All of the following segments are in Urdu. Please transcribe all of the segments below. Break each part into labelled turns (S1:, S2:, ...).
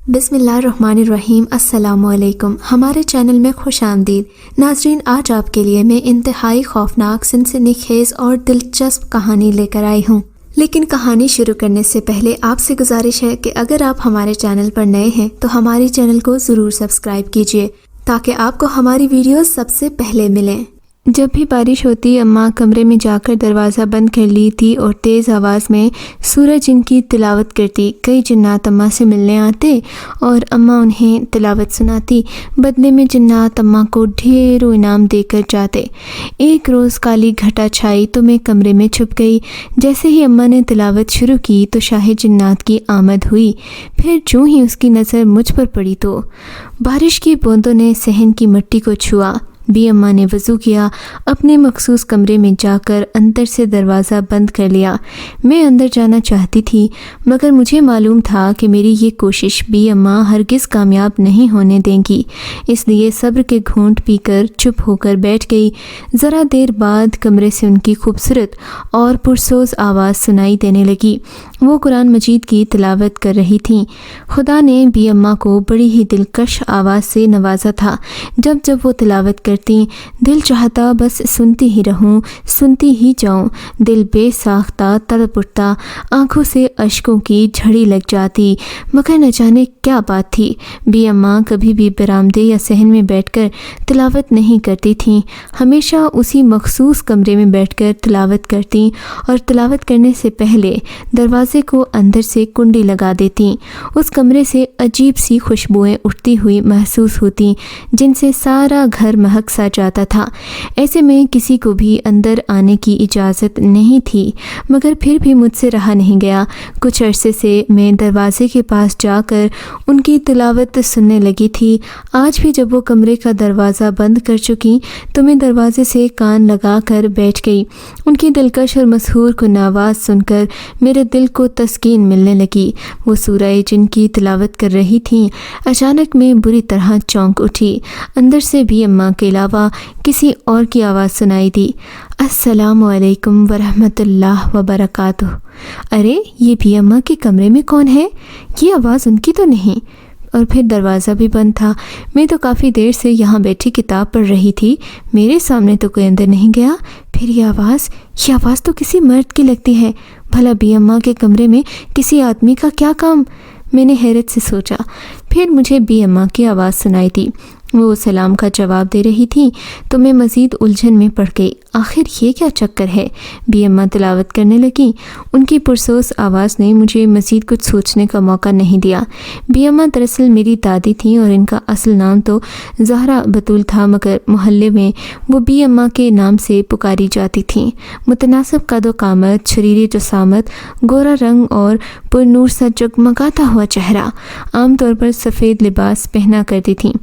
S1: بسم اللہ الرحمن الرحیم۔ السلام علیکم، ہمارے چینل میں خوش آمدید۔ ناظرین، آج آپ کے لیے میں انتہائی خوفناک، سنسنی خیز اور دلچسپ کہانی لے کر آئی ہوں۔ لیکن کہانی شروع کرنے سے پہلے آپ سے گزارش ہے کہ اگر آپ ہمارے چینل پر نئے ہیں تو ہمارے چینل کو ضرور سبسکرائب کیجیے تاکہ آپ کو ہماری ویڈیوز سب سے پہلے ملیں۔ جب بھی بارش ہوتی، اماں کمرے میں جا کر دروازہ بند کر لی تھی اور تیز آواز میں سورہ جن کی تلاوت کرتی۔ کئی جنات اماں سے ملنے آتے اور اماں انہیں تلاوت سناتی۔ بدلے میں جنات اماں کو ڈھیروں انعام دے کر جاتے۔ ایک روز کالی گھٹا چھائی تو میں کمرے میں چھپ گئی۔ جیسے ہی اماں نے تلاوت شروع کی تو شاہ جنات کی آمد ہوئی۔ پھر جو ہی اس کی نظر مجھ پر پڑی تو بارش کی بوندوں نے صحن کی مٹی کو چھوا۔ بھی اماں نے وضو کیا، اپنے مخصوص کمرے میں جا کر اندر سے دروازہ بند کر لیا۔ میں اندر جانا چاہتی تھی مگر مجھے معلوم تھا کہ میری یہ کوشش بھی اماں ہرگز کامیاب نہیں ہونے دیں گی، اس لیے صبر کے گھونٹ پی کر چپ ہو کر بیٹھ گئی۔ ذرا دیر بعد کمرے سے ان کی خوبصورت اور پرسوز آواز سنائی دینے لگی۔ وہ قرآن مجید کی تلاوت کر رہی تھیں۔ خدا نے بھی اماں کو بڑی ہی دلکش آواز سے نوازا تھا۔ جب جب وہ تلاوت کرتی، دل چاہتا بس سنتی ہی رہوں، سنتی ہی جاؤں۔ دل بے ساختہ تڑپ اٹھتا، آنکھوں سے اشکوں کی جھڑی لگ جاتی، مگر نہ جانے کیا بات تھی۔ بھی اماں کبھی بھی برآمدے یا صحن میں بیٹھ کر تلاوت نہیں کرتی تھیں، ہمیشہ اسی مخصوص کمرے میں بیٹھ کر تلاوت کرتی اور تلاوت کرنے سے پہلے دروازے کو اندر سے کنڈی لگا دیتی۔ اس کمرے سے عجیب سی خوشبوئیں اٹھتی ہوئی محسوس ہوتی جن سے سارا گھر مہک سا جاتا تھا۔ ایسے میں کسی کو بھی اندر آنے کی اجازت نہیں تھی، مگر پھر بھی مجھ سے رہا نہیں گیا۔ کچھ عرصے سے میں دروازے کے پاس جا کر ان کی تلاوت سننے لگی تھی۔ آج بھی جب وہ کمرے کا دروازہ بند کر چکی تو میں دروازے سے کان لگا کر بیٹھ گئی۔ ان کی دلکش اور مسحور کن آواز سن کر میرے دل کو تسکین ملنے لگی۔ وہ سورہ جن کی تلاوت کر رہی تھیں۔ اچانک میں بری طرح چونک اٹھی۔ اندر سے بھی اماں کے علاوہ کسی اور کی آواز سنائی دی۔ السلام علیکم ورحمۃ اللہ وبرکاتہ۔ ارے یہ بھی اماں کے کمرے میں کون ہے؟ یہ آواز ان کی تو نہیں؟ اور پھر دروازہ بھی بند تھا۔ میں تو کافی دیر سے یہاں بیٹھی کتاب پڑھ رہی تھی، میرے سامنے تو کوئی اندر نہیں گیا۔ پھر یہ آواز تو کسی مرد کی لگتی ہے۔ بھلا بھی اماں کے کمرے میں کسی آدمی کا کیا کام؟ میں نے حیرت سے سوچا۔ پھر مجھے بھی اماں کی آواز سنائی دی۔ وہ سلام کا جواب دے رہی تھی تو میں مزید الجھن میں پڑ گئی۔ آخر یہ کیا چکر ہے؟ بھی اماں تلاوت کرنے لگیں۔ ان کی پرسوز آواز نے مجھے مزید کچھ سوچنے کا موقع نہیں دیا۔ بھی اماں دراصل میری دادی تھیں اور ان کا اصل نام تو زہرا بتول تھا، مگر محلے میں وہ بھی اماں کے نام سے پکاری جاتی تھیں۔ متناسب قد و قامت، شریری جسامت، گورا رنگ اور پر نور سا جگمگاتا ہوا چہرہ، عام طور پر سفید لباس پہنا کرتی تھیں۔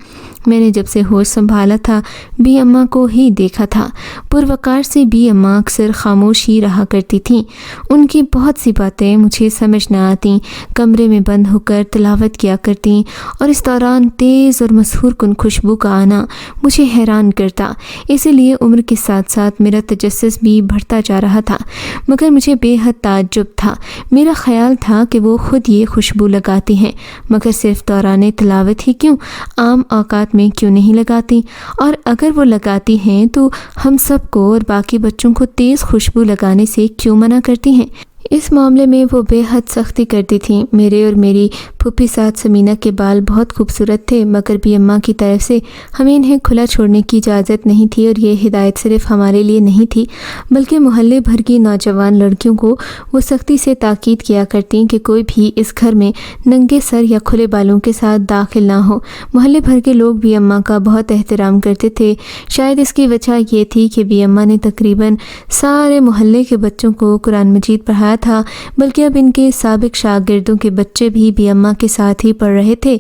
S1: میں نے جب سے ہوش سنبھالا تھا بھی اماں کو ہی دیکھا تھا۔ پروقار سے بھی اماں اکثر خاموش ہی رہا کرتی تھیں۔ ان کی بہت سی باتیں مجھے سمجھ نہ آتیں۔ کمرے میں بند ہو کر تلاوت کیا کرتیں اور اس دوران تیز اور مسحور کن خوشبو کا آنا مجھے حیران کرتا۔ اسی لیے عمر کے ساتھ ساتھ میرا تجسس بھی بڑھتا جا رہا تھا، مگر مجھے بے حد تعجب تھا۔ میرا خیال تھا کہ وہ خود یہ خوشبو لگاتی ہیں، مگر صرف دوران تلاوت ہی کیوں، عام اوقات میں کیوں نہیں لگاتی؟ اور اگر وہ لگاتی ہیں تو ہم سب کو اور باقی بچوں کو تیز خوشبو لگانے سے کیوں منع کرتی ہیں؟ اس معاملے میں وہ بے حد سختی کرتی تھیں۔ میرے اور میری پھوپھی ساتھ سمینہ کے بال بہت خوبصورت تھے، مگر بھی اماں کی طرف سے ہمیں انہیں کھلا چھوڑنے کی اجازت نہیں تھی، اور یہ ہدایت صرف ہمارے لیے نہیں تھی بلکہ محلے بھر کی نوجوان لڑکیوں کو وہ سختی سے تاکید کیا کرتیں کہ کوئی بھی اس گھر میں ننگے سر یا کھلے بالوں کے ساتھ داخل نہ ہو۔ محلے بھر کے لوگ بھی اماں کا بہت احترام کرتے تھے۔ شاید اس کی وجہ یہ تھی کہ بھی اماں نے تقریباً سارے محلے کے بچوں کو قرآن مجید پڑھایا تھا، بلکہ اب ان کے سابق شاگردوں کے بچے بھی اماں کے ساتھ ہی پڑھ رہے تھے۔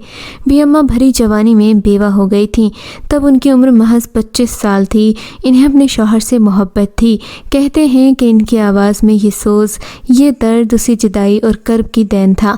S1: بھی اماں بھری جوانی میں بیوہ ہو گئی تھیں، تب ان کی عمر محض 25 سال تھی۔ انہیں اپنے شوہر سے محبت تھی۔ کہتے ہیں کہ ان کی آواز میں یہ سوز، یہ درد اسی جدائی اور کرب کی دین تھا۔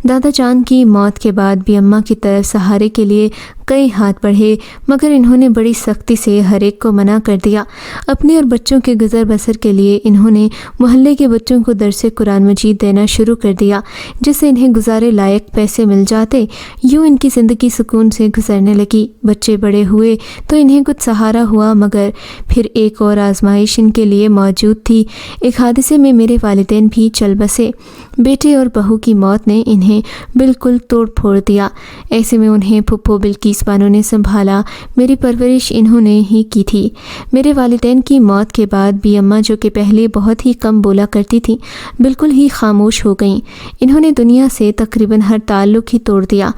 S1: دادا جان کی موت کے بعد بھی اماں کی طرف سہارے کے لیے کئی ہاتھ بڑھے مگر انہوں نے بڑی سختی سے ہر ایک کو منع کر دیا۔ اپنے اور بچوں کے گزر بسر کے لیے انہوں نے محلے کے بچوں کو درس قرآن مجید دینا شروع کر دیا، جس سے انہیں گزارے لائق پیسے مل جاتے۔ یوں ان کی زندگی سکون سے گزرنے لگی۔ بچے بڑے ہوئے تو انہیں کچھ سہارا ہوا، مگر پھر ایک اور آزمائش ان کے لیے موجود تھی۔ ایک حادثے میں میرے والدین بھی چل بسے۔ بیٹے اور بہو کی موت نے انہیں بالکل توڑ پھوڑ دیا۔ ایسے میں انہیں پھپھو بلقیس بانو نے سنبھالا۔ میری پرورش انہوں نے ہی کی تھی۔ میرے والدین کی موت کے بعد بھی اماں، جو کہ پہلے بہت ہی کم بولا کرتی تھیں، بالکل ہی خاموش ہو گئیں۔ انہوں نے دنیا سے تقریباً ہر تعلق ہی توڑ دیا۔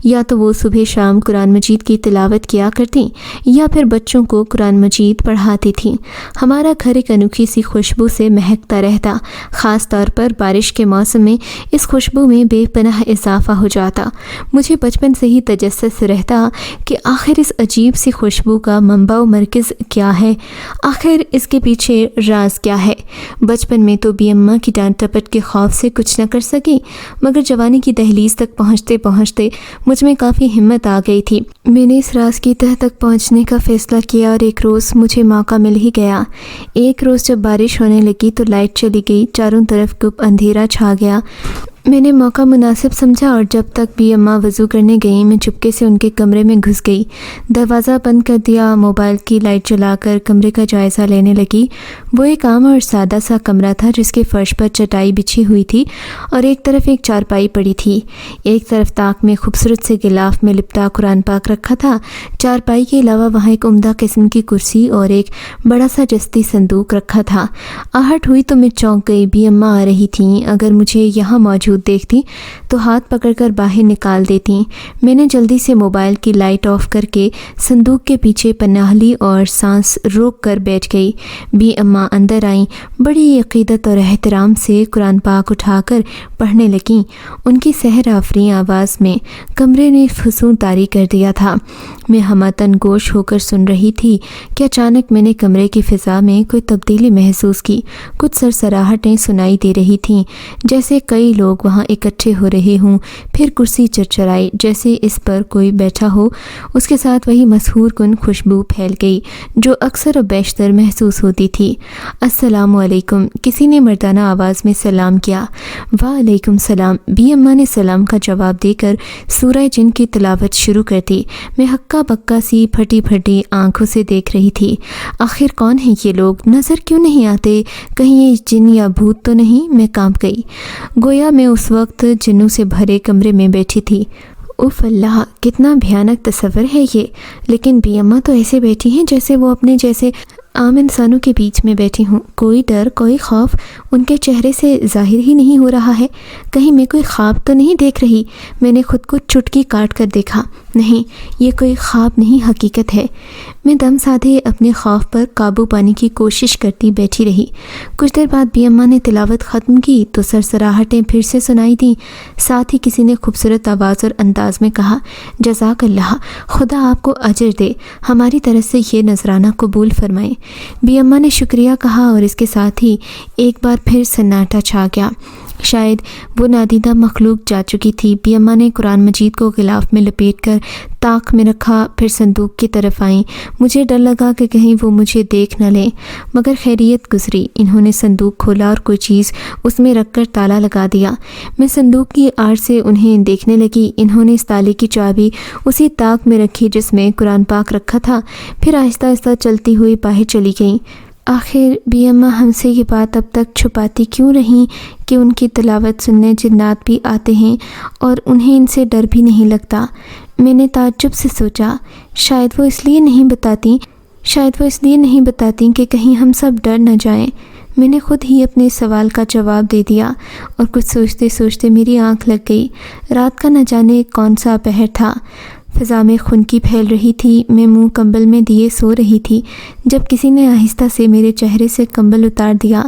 S1: یا تو وہ صبح شام قرآن مجید کی تلاوت کیا کرتیں یا پھر بچوں کو قرآن مجید پڑھاتی تھیں۔ ہمارا گھر ایک انوکھی سی خوشبو سے مہکتا رہتا، خاص طور پر بارش کے موسم میں اس خوشبو میں بے پناہ اضافہ ہو جاتا۔ مجھے بچپن سے ہی تجسس رہتا کہ آخر اس عجیب سی خوشبو کا منبع و مرکز کیا ہے، آخر اس کے پیچھے راز کیا ہے۔ بچپن میں تو بھی اماں کی ڈانٹ ٹپٹ کے خوف سے کچھ نہ کر سکی، مگر جوانی کی دہلیز تک پہنچتے پہنچتے مجھ میں کافی ہمت آ گئی تھی۔ میں نے اس راز کی تہہ تک پہنچنے کا فیصلہ کیا اور ایک روز مجھے موقع مل ہی گیا۔ ایک روز جب بارش ہونے لگی تو لائٹ چلی گئی، چاروں طرف گپ اندھیرا چھا گیا۔ میں نے موقع مناسب سمجھا اور جب تک بھی اماں وضو کرنے گئیں میں چپکے سے ان کے کمرے میں گھس گئی، دروازہ بند کر دیا، موبائل کی لائٹ جلا کر کمرے کا جائزہ لینے لگی۔ وہ ایک عام اور سادہ سا کمرہ تھا جس کے فرش پر چٹائی بچھی ہوئی تھی اور ایک طرف ایک چارپائی پڑی تھی، ایک طرف طاق میں خوبصورت سے غلاف میں لپٹا قرآن پاک رکھا تھا۔ چارپائی کے علاوہ وہاں ایک عمدہ قسم کی کرسی اور ایک بڑا سا جستی صندوق رکھا تھا۔ آہٹ ہوئی تو میں چونک گئی، بھی اماں آ رہی تھیں، اگر مجھے یہاں موجود دیکھتی تو ہاتھ پکڑ کر باہر نکال دیتی۔ میں نے جلدی سے موبائل کی لائٹ آف کر کے صندوق کے پیچھے پناہ لی اور سانس روک کر بیٹھ گئی۔ بھی اماں اندر آئیں، بڑی عقیدت اور احترام سے قرآن پاک اٹھا کر پڑھنے لگیں۔ ان کی سحر آفریں آواز میں کمرے نے فسوں طاری کر دیا تھا۔ میں ہمہ گوش ہو کر سن رہی تھی کہ اچانک میں نے کمرے کی فضا میں کوئی تبدیلی محسوس کی۔ کچھ سرسراہٹیں سنائی دے رہی تھیں، جیسے کئی لوگ وہاں اکٹھے ہو رہے ہوں، پھر کرسی چرچرائی جیسے اس پر کوئی بیٹھا ہو۔ اس کے ساتھ وہی مسحور کن خوشبو پھیل گئی جو اکثر و بیشتر محسوس ہوتی تھی۔ السلام علیکم، کسی نے مردانہ آواز میں سلام کیا۔ وعلیکم السلام، بھی اماں نے سلام کا جواب دے کر سورہ جن کی تلاوت شروع کر دی۔ میں ہکا بکا سی پھٹی پھٹی آنکھوں سے دیکھ رہی تھی۔ آخر کون ہیں یہ لوگ؟ نظر کیوں نہیں آتے؟ کہیں یہ جن یا بھوت تو نہیں؟ میں کانپ گئی، گویا میں اس وقت جنوں سے بھرے کمرے میں بیٹھی تھی۔ اوف اللہ، کتنا بھیانک تصور ہے یہ۔ لیکن بھی اماں تو ایسے بیٹھی ہیں جیسے وہ اپنے جیسے عام انسانوں کے بیچ میں بیٹھی ہوں۔ کوئی ڈر، کوئی خوف ان کے چہرے سے ظاہر ہی نہیں ہو رہا ہے۔ کہیں میں کوئی خواب تو نہیں دیکھ رہی؟ میں نے خود کو چٹکی کاٹ کر دیکھا، نہیں، یہ کوئی خواب نہیں، حقیقت ہے۔ میں دم سادھے اپنے خوف پر قابو پانے کی کوشش کرتی بیٹھی رہی۔ کچھ دیر بعد بھی اماں نے تلاوت ختم کی تو سرسراہٹیں پھر سے سنائی دیں۔ ساتھ ہی کسی نے خوبصورت آواز اور انداز میں کہا، جزاک اللہ، خدا آپ کو اجر دے، ہماری طرف سے یہ نذرانہ قبول فرمائے۔ بھی اماں نے شکریہ کہا اور اس کے ساتھ ہی ایک بار پھر سناٹا چھا گیا۔ شاید وہ نادیدہ مخلوق جا چکی تھی۔ بھی اماں نے قرآن مجید کو غلاف میں لپیٹ کر طاق میں رکھا، پھر صندوق کی طرف آئیں۔ مجھے ڈر لگا کہ کہیں وہ مجھے دیکھ نہ لیں، مگر خیریت گزری۔ انہوں نے صندوق کھولا اور کوئی چیز اس میں رکھ کر تالا لگا دیا۔ میں صندوق کی آڑ سے انہیں دیکھنے لگی۔ انہوں نے اس تالے کی چابی اسی طاق میں رکھی جس میں قرآن پاک رکھا تھا، پھر آہستہ آہستہ چلتی ہوئی باہر چلی گئیں۔ آخر بھی اماں ہم سے یہ بات اب تک چھپاتی کیوں رہیں کہ ان کی تلاوت سننے جنات بھی آتے ہیں اور انہیں ان سے ڈر بھی نہیں لگتا؟ میں نے تعجب سے سوچا، شاید وہ اس لیے نہیں بتاتی کہ کہیں ہم سب ڈر نہ جائیں۔ میں نے خود ہی اپنے سوال کا جواب دے دیا اور کچھ سوچتے سوچتے میری آنکھ لگ گئی۔ رات کا نہ جانے کون سا پہر تھا، فضا میں خنکی پھیل رہی تھی۔ میں منہ کمبل میں دیے سو رہی تھی جب کسی نے آہستہ سے میرے چہرے سے کمبل اتار دیا۔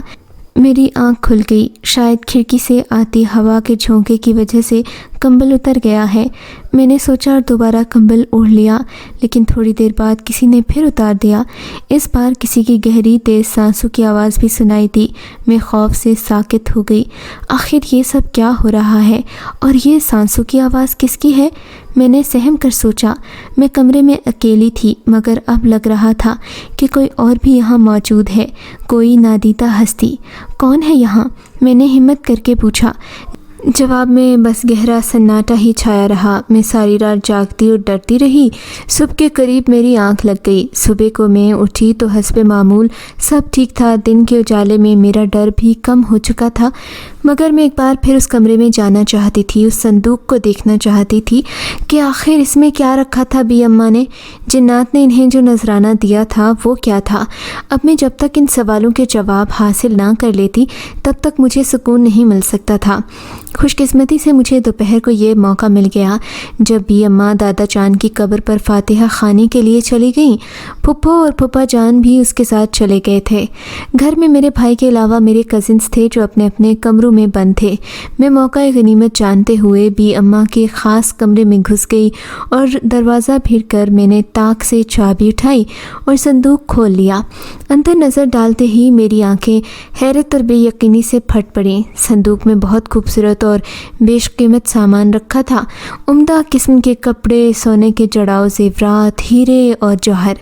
S1: میری آنکھ کھل گئی، شاید کھڑکی سے آتی ہوا کے جھونکے کی وجہ سے کمبل اتر گیا ہے۔ میں نے سوچا اور دوبارہ کمبل اوڑھ لیا، لیکن تھوڑی دیر بعد کسی نے پھر اتار دیا۔ اس بار کسی کی گہری تیز سانسوں کی آواز بھی سنائی دی۔ میں خوف سے ساکت ہو گئی۔ آخر یہ سب کیا ہو رہا ہے اور یہ سانسوں کی آواز کس کی ہے؟ میں نے سہم کر سوچا۔ میں کمرے میں اکیلی تھی، مگر اب لگ رہا تھا کہ کوئی اور بھی یہاں موجود ہے، کوئی نادیدہ ہستی۔ کون ہے یہاں؟ میں نے ہمت کر کے پوچھا۔ جواب میں بس گہرا سناٹا ہی چھایا رہا۔ میں ساری رات جاگتی اور ڈرتی رہی۔ صبح کے قریب میری آنکھ لگ گئی۔ صبح کو میں اٹھی تو حسب معمول سب ٹھیک تھا۔ دن کے اجالے میں میرا ڈر بھی کم ہو چکا تھا، مگر میں ایک بار پھر اس کمرے میں جانا چاہتی تھی، اس صندوق کو دیکھنا چاہتی تھی کہ آخر اس میں کیا رکھا تھا بی اماں نے۔ جنات نے انہیں جو نذرانہ دیا تھا وہ کیا تھا؟ اب میں جب تک ان سوالوں کے جواب حاصل نہ کر لیتی تب تک مجھے سکون نہیں مل سکتا تھا۔ خوش قسمتی سے مجھے دوپہر کو یہ موقع مل گیا جب بی اماں دادا جان کی قبر پر فاتحہ خوانی کے لیے چلی گئیں۔ پھپھو اور پھپھا جان بھی اس کے ساتھ چلے گئے تھے۔ گھر میں میرے بھائی کے علاوہ میرے کزنس تھے جو اپنے اپنے کمروں میں بند تھے۔ میں موقع غنیمت جانتے ہوئے بی اماں کے خاص کمرے میں گھس گئی اور دروازہ بھیڑ کر میں نے طاق سے چابی اٹھائی اور صندوق کھول لیا۔ اندر نظر ڈالتے ہی میری آنکھیں حیرت اور بے یقینی سے پھٹ پڑیں۔ صندوق میں بہت خوبصورت اور بیش قیمت سامان رکھا تھا۔ عمدہ قسم کے کپڑے، سونے کے جڑاؤ زیورات، ہیرے اور جوہر،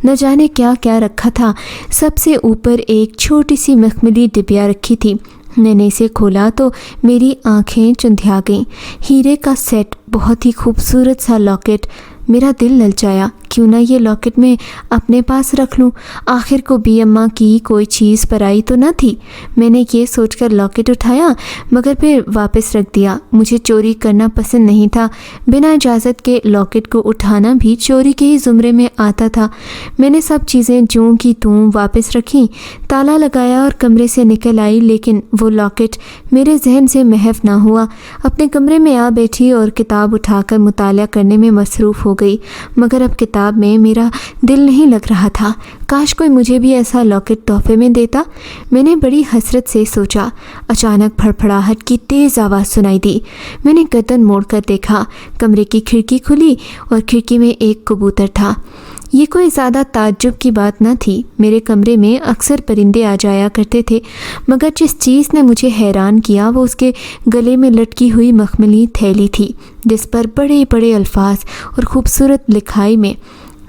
S1: نہ جانے کیا کیا رکھا تھا۔ سب سے اوپر ایک چھوٹی سی مخملی ڈبیا رکھی تھی۔ میں نے اسے کھولا تو میری آنکھیں چندھیا گئیں۔ ہیرے کا سیٹ، بہت ہی خوبصورت سا لاکٹ۔ میرا دل للچایا، کیوں نہ یہ لاکٹ میں اپنے پاس رکھ لوں؟ آخر کو بی اماں کی کوئی چیز پرائی تو نہ تھی۔ میں نے یہ سوچ کر لاکٹ اٹھایا مگر پھر واپس رکھ دیا۔ مجھے چوری کرنا پسند نہیں تھا۔ بنا اجازت کے لاکٹ کو اٹھانا بھی چوری کے ہی زمرے میں آتا تھا۔ میں نے سب چیزیں جوں کی توں واپس رکھیں، تالا لگایا اور کمرے سے نکل آئی، لیکن وہ لاکٹ میرے ذہن سے محو نہ ہوا۔ اپنے کمرے میں آ بیٹھی اور کتاب اٹھا کر مطالعہ کرنے میں مصروف ہو گئی، مگر اب کتاب میں میرا دل نہیں لگ رہا تھا۔ کاش کوئی مجھے بھی ایسا لاکٹ تحفے میں دیتا، میں نے بڑی حسرت سے سوچا۔ اچانک پھڑپھڑاہٹ کی تیز آواز سنائی دی۔ میں نے گردن موڑ کر دیکھا، کمرے کی کھڑکی کھلی اور کھڑکی میں ایک کبوتر تھا۔ یہ کوئی زیادہ تعجب کی بات نہ تھی، میرے کمرے میں اکثر پرندے آ جایا کرتے تھے، مگر جس چیز نے مجھے حیران کیا وہ اس کے گلے میں لٹکی ہوئی مخملی تھیلی تھی، جس پر بڑے بڑے الفاظ اور خوبصورت لکھائی میں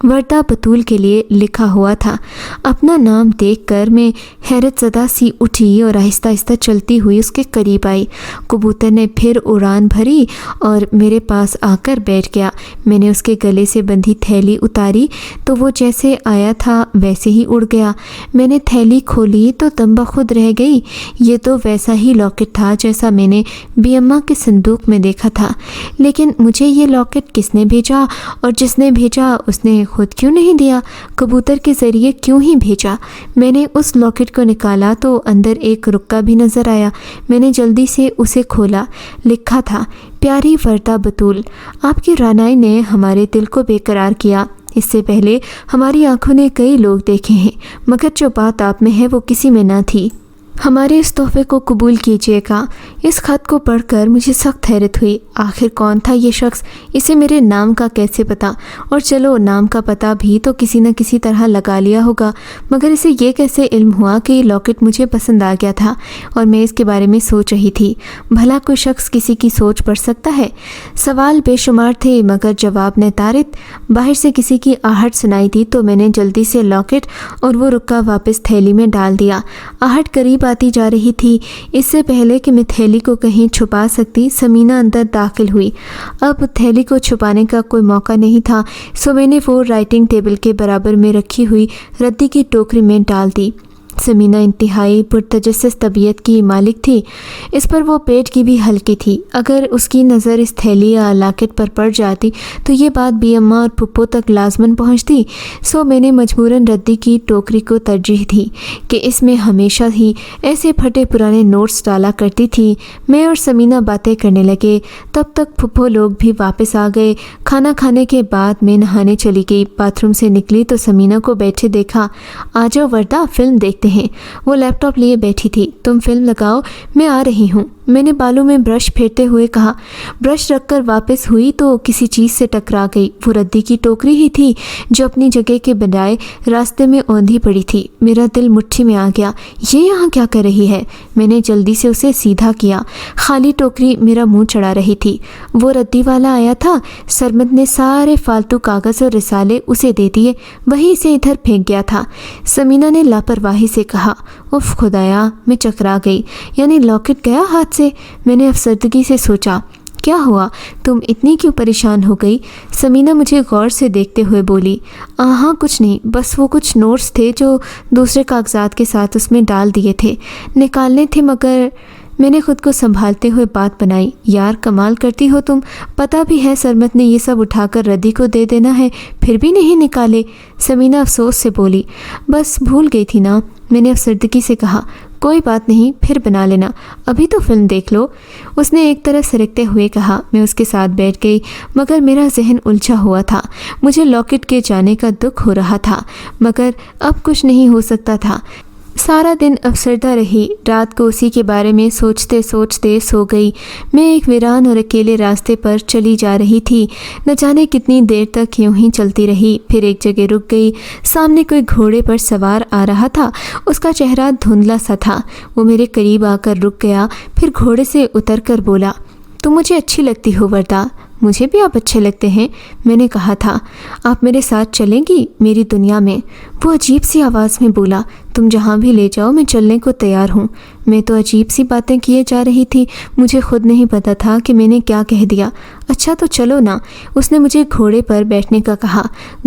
S1: وردہ بطول کے لیے لکھا ہوا تھا۔ اپنا نام دیکھ کر میں حیرت زدہ سی اٹھی اور آہستہ آہستہ چلتی ہوئی اس کے قریب آئی۔ کبوتر نے پھر اڑان بھری اور میرے پاس آ کر بیٹھ گیا۔ میں نے اس کے گلے سے بندھی تھیلی اتاری تو وہ جیسے آیا تھا ویسے ہی اڑ گیا۔ میں نے تھیلی کھولی تو دم بخود رہ گئی۔ یہ تو ویسا ہی لاکٹ تھا جیسا میں نے بی اماں کے صندوق میں دیکھا تھا، لیکن مجھے یہ لاکٹ کس نے بھیجا، اور جس نے بھیجا اس نے خود کیوں نہیں دیا؟ کبوتر کے ذریعے کیوں ہی بھیجا؟ میں نے اس لاکٹ کو نکالا تو اندر ایک رکا بھی نظر آیا۔ میں نے جلدی سے اسے کھولا۔ لکھا تھا، پیاری وردہ بطول، آپ کی رعنائی نے ہمارے دل کو بے قرار کیا۔ اس سے پہلے ہماری آنکھوں نے کئی لوگ دیکھے ہیں، مگر جو بات آپ میں ہے وہ کسی میں نہ تھی۔ ہمارے اس تحفے کو قبول کیجیے گا۔ اس خط کو پڑھ کر مجھے سخت حیرت ہوئی۔ آخر کون تھا یہ شخص؟ اسے میرے نام کا کیسے پتہ؟ اور چلو نام کا پتہ بھی تو کسی نہ کسی طرح لگا لیا ہوگا، مگر اسے یہ کیسے علم ہوا کہ یہ لاکٹ مجھے پسند آ گیا تھا اور میں اس کے بارے میں سوچ رہی تھی؟ بھلا کوئی شخص کسی کی سوچ پڑھ سکتا ہے؟ سوال بے شمار تھے مگر جواب نتارت۔ باہر سے کسی کی آہٹ سنائی دی تو میں نے جلدی سے لاکٹ اور وہ رکا واپس تھیلی میں ڈال دیا۔ آہٹ قریب آتی جا رہی تھی۔ اس سے پہلے کہ میں تھیلی کو کہیں چھپا سکتی، سمینہ اندر داخل ہوئی۔ اب تھیلی کو چھپانے کا کوئی موقع نہیں تھا، سو میں نے وہ رائٹنگ ٹیبل کے برابر میں رکھی ہوئی ردی کی ٹوکری میں ڈال دی۔ سمینہ انتہائی پرتجسس طبیعت کی مالک تھی، اس پر وہ پیٹ کی بھی ہلکی تھی۔ اگر اس کی نظر اس تھیلی یا لاکٹ پر پڑ جاتی تو یہ بات بی اماں اور پھپھو تک لازماً پہنچتی، سو میں نے مجبوراً ردی کی ٹوکری کو ترجیح دی کہ اس میں ہمیشہ ہی ایسے پھٹے پرانے نوٹس ڈالا کرتی تھی۔ میں اور سمینہ باتیں کرنے لگے، تب تک پھپھو لوگ بھی واپس آ گئے۔ کھانا کھانے کے بعد میں نہانے چلی گئی۔ باتھ روم سے نکلی تو سمینہ کو بیٹھے دیکھا۔ آ جاؤ وردہ، فلم دیکھتے ہیں۔ وہ لیپ ٹاپ لیے بیٹھی تھی۔ تم فلم لگاؤ، میں آ رہی ہوں، میں نے بالوں میں برش پھیرتے ہوئے کہا۔ برش رکھ کر واپس ہوئی تو کسی چیز سے ٹکرا گئی۔ وہ ردی کی ٹوکری ہی تھی جو اپنی جگہ کے بجائے راستے میں اوندھی پڑی تھی۔ میرا دل مٹھی میں آ گیا۔ یہ یہاں کیا کر رہی ہے؟ میں نے جلدی سے اسے سیدھا کیا۔ خالی ٹوکری میرا منہ چڑھا رہی تھی۔ وہ ردی والا آیا تھا۔ سرمد نے سارے فالتو کاغذ اور رسالے اسے دے دیے، وہی سے ادھر پھینک گیا تھا۔ سمینہ نے لاپرواہی سے کہا۔ اف خدایا، میں چکرا گئی۔ یعنی لاکٹ گیا ہاتھ سے؟ میں نے افسردگی سے سوچا۔ کیا ہوا؟ تم اتنی کیوں پریشان ہو گئی؟ سمینہ مجھے غور سے دیکھتے ہوئے بولی۔ ہاں کچھ نہیں، بس وہ کچھ نوٹس تھے جو دوسرے کاغذات کے ساتھ اس میں ڈال دیے تھے، نکالنے تھے مگر میں نے خود کو سنبھالتے ہوئے بات بنائی۔ یار کمال کرتی ہو تم، پتہ بھی ہے سرمد نے یہ سب اٹھا کر ردی کو دے دینا ہے، پھر بھی نہیں نکالے۔ سمینہ افسوس سے بولی۔ بس بھول گئی تھی نا، میں نے افسردگی سے کہا۔ کوئی بات نہیں، پھر بنا لینا، ابھی تو فلم دیکھ لو، اس نے ایک طرف سرکتے ہوئے کہا۔ میں اس کے ساتھ بیٹھ گئی مگر میرا ذہن الجھا ہوا تھا۔ مجھے لاکٹ کے جانے کا دکھ ہو رہا تھا مگر اب کچھ نہیں ہو سکتا تھا۔ سارا دن افسردہ رہی، رات کو اسی کے بارے میں سوچتے سوچتے سو گئی۔ میں ایک ویران اور اکیلے راستے پر چلی جا رہی تھی، نہ جانے کتنی دیر تک یوں ہی چلتی رہی۔ پھر ایک جگہ رک گئی، سامنے کوئی گھوڑے پر سوار آ رہا تھا، اس کا چہرہ دھندلا سا تھا۔ وہ میرے قریب آ کر رک گیا، پھر گھوڑے سے اتر کر بولا۔ تم مجھے اچھی لگتی ہو وردا۔ مجھے بھی آپ اچھے لگتے ہیں، میں نے کہا تھا۔ آپ میرے ساتھ چلیں گی میری دنیا میں؟ وہ عجیب سی آواز میں بولا۔ تم جہاں بھی لے جاؤ میں چلنے کو تیار ہوں۔ میں تو عجیب سی باتیں کیے جا رہی تھی، مجھے خود نہیں پتا تھا کہ میں نے کیا کہہ دیا۔ اچھا تو چلو نا، اس نے مجھے گھوڑے پر بیٹھنے کا کہا۔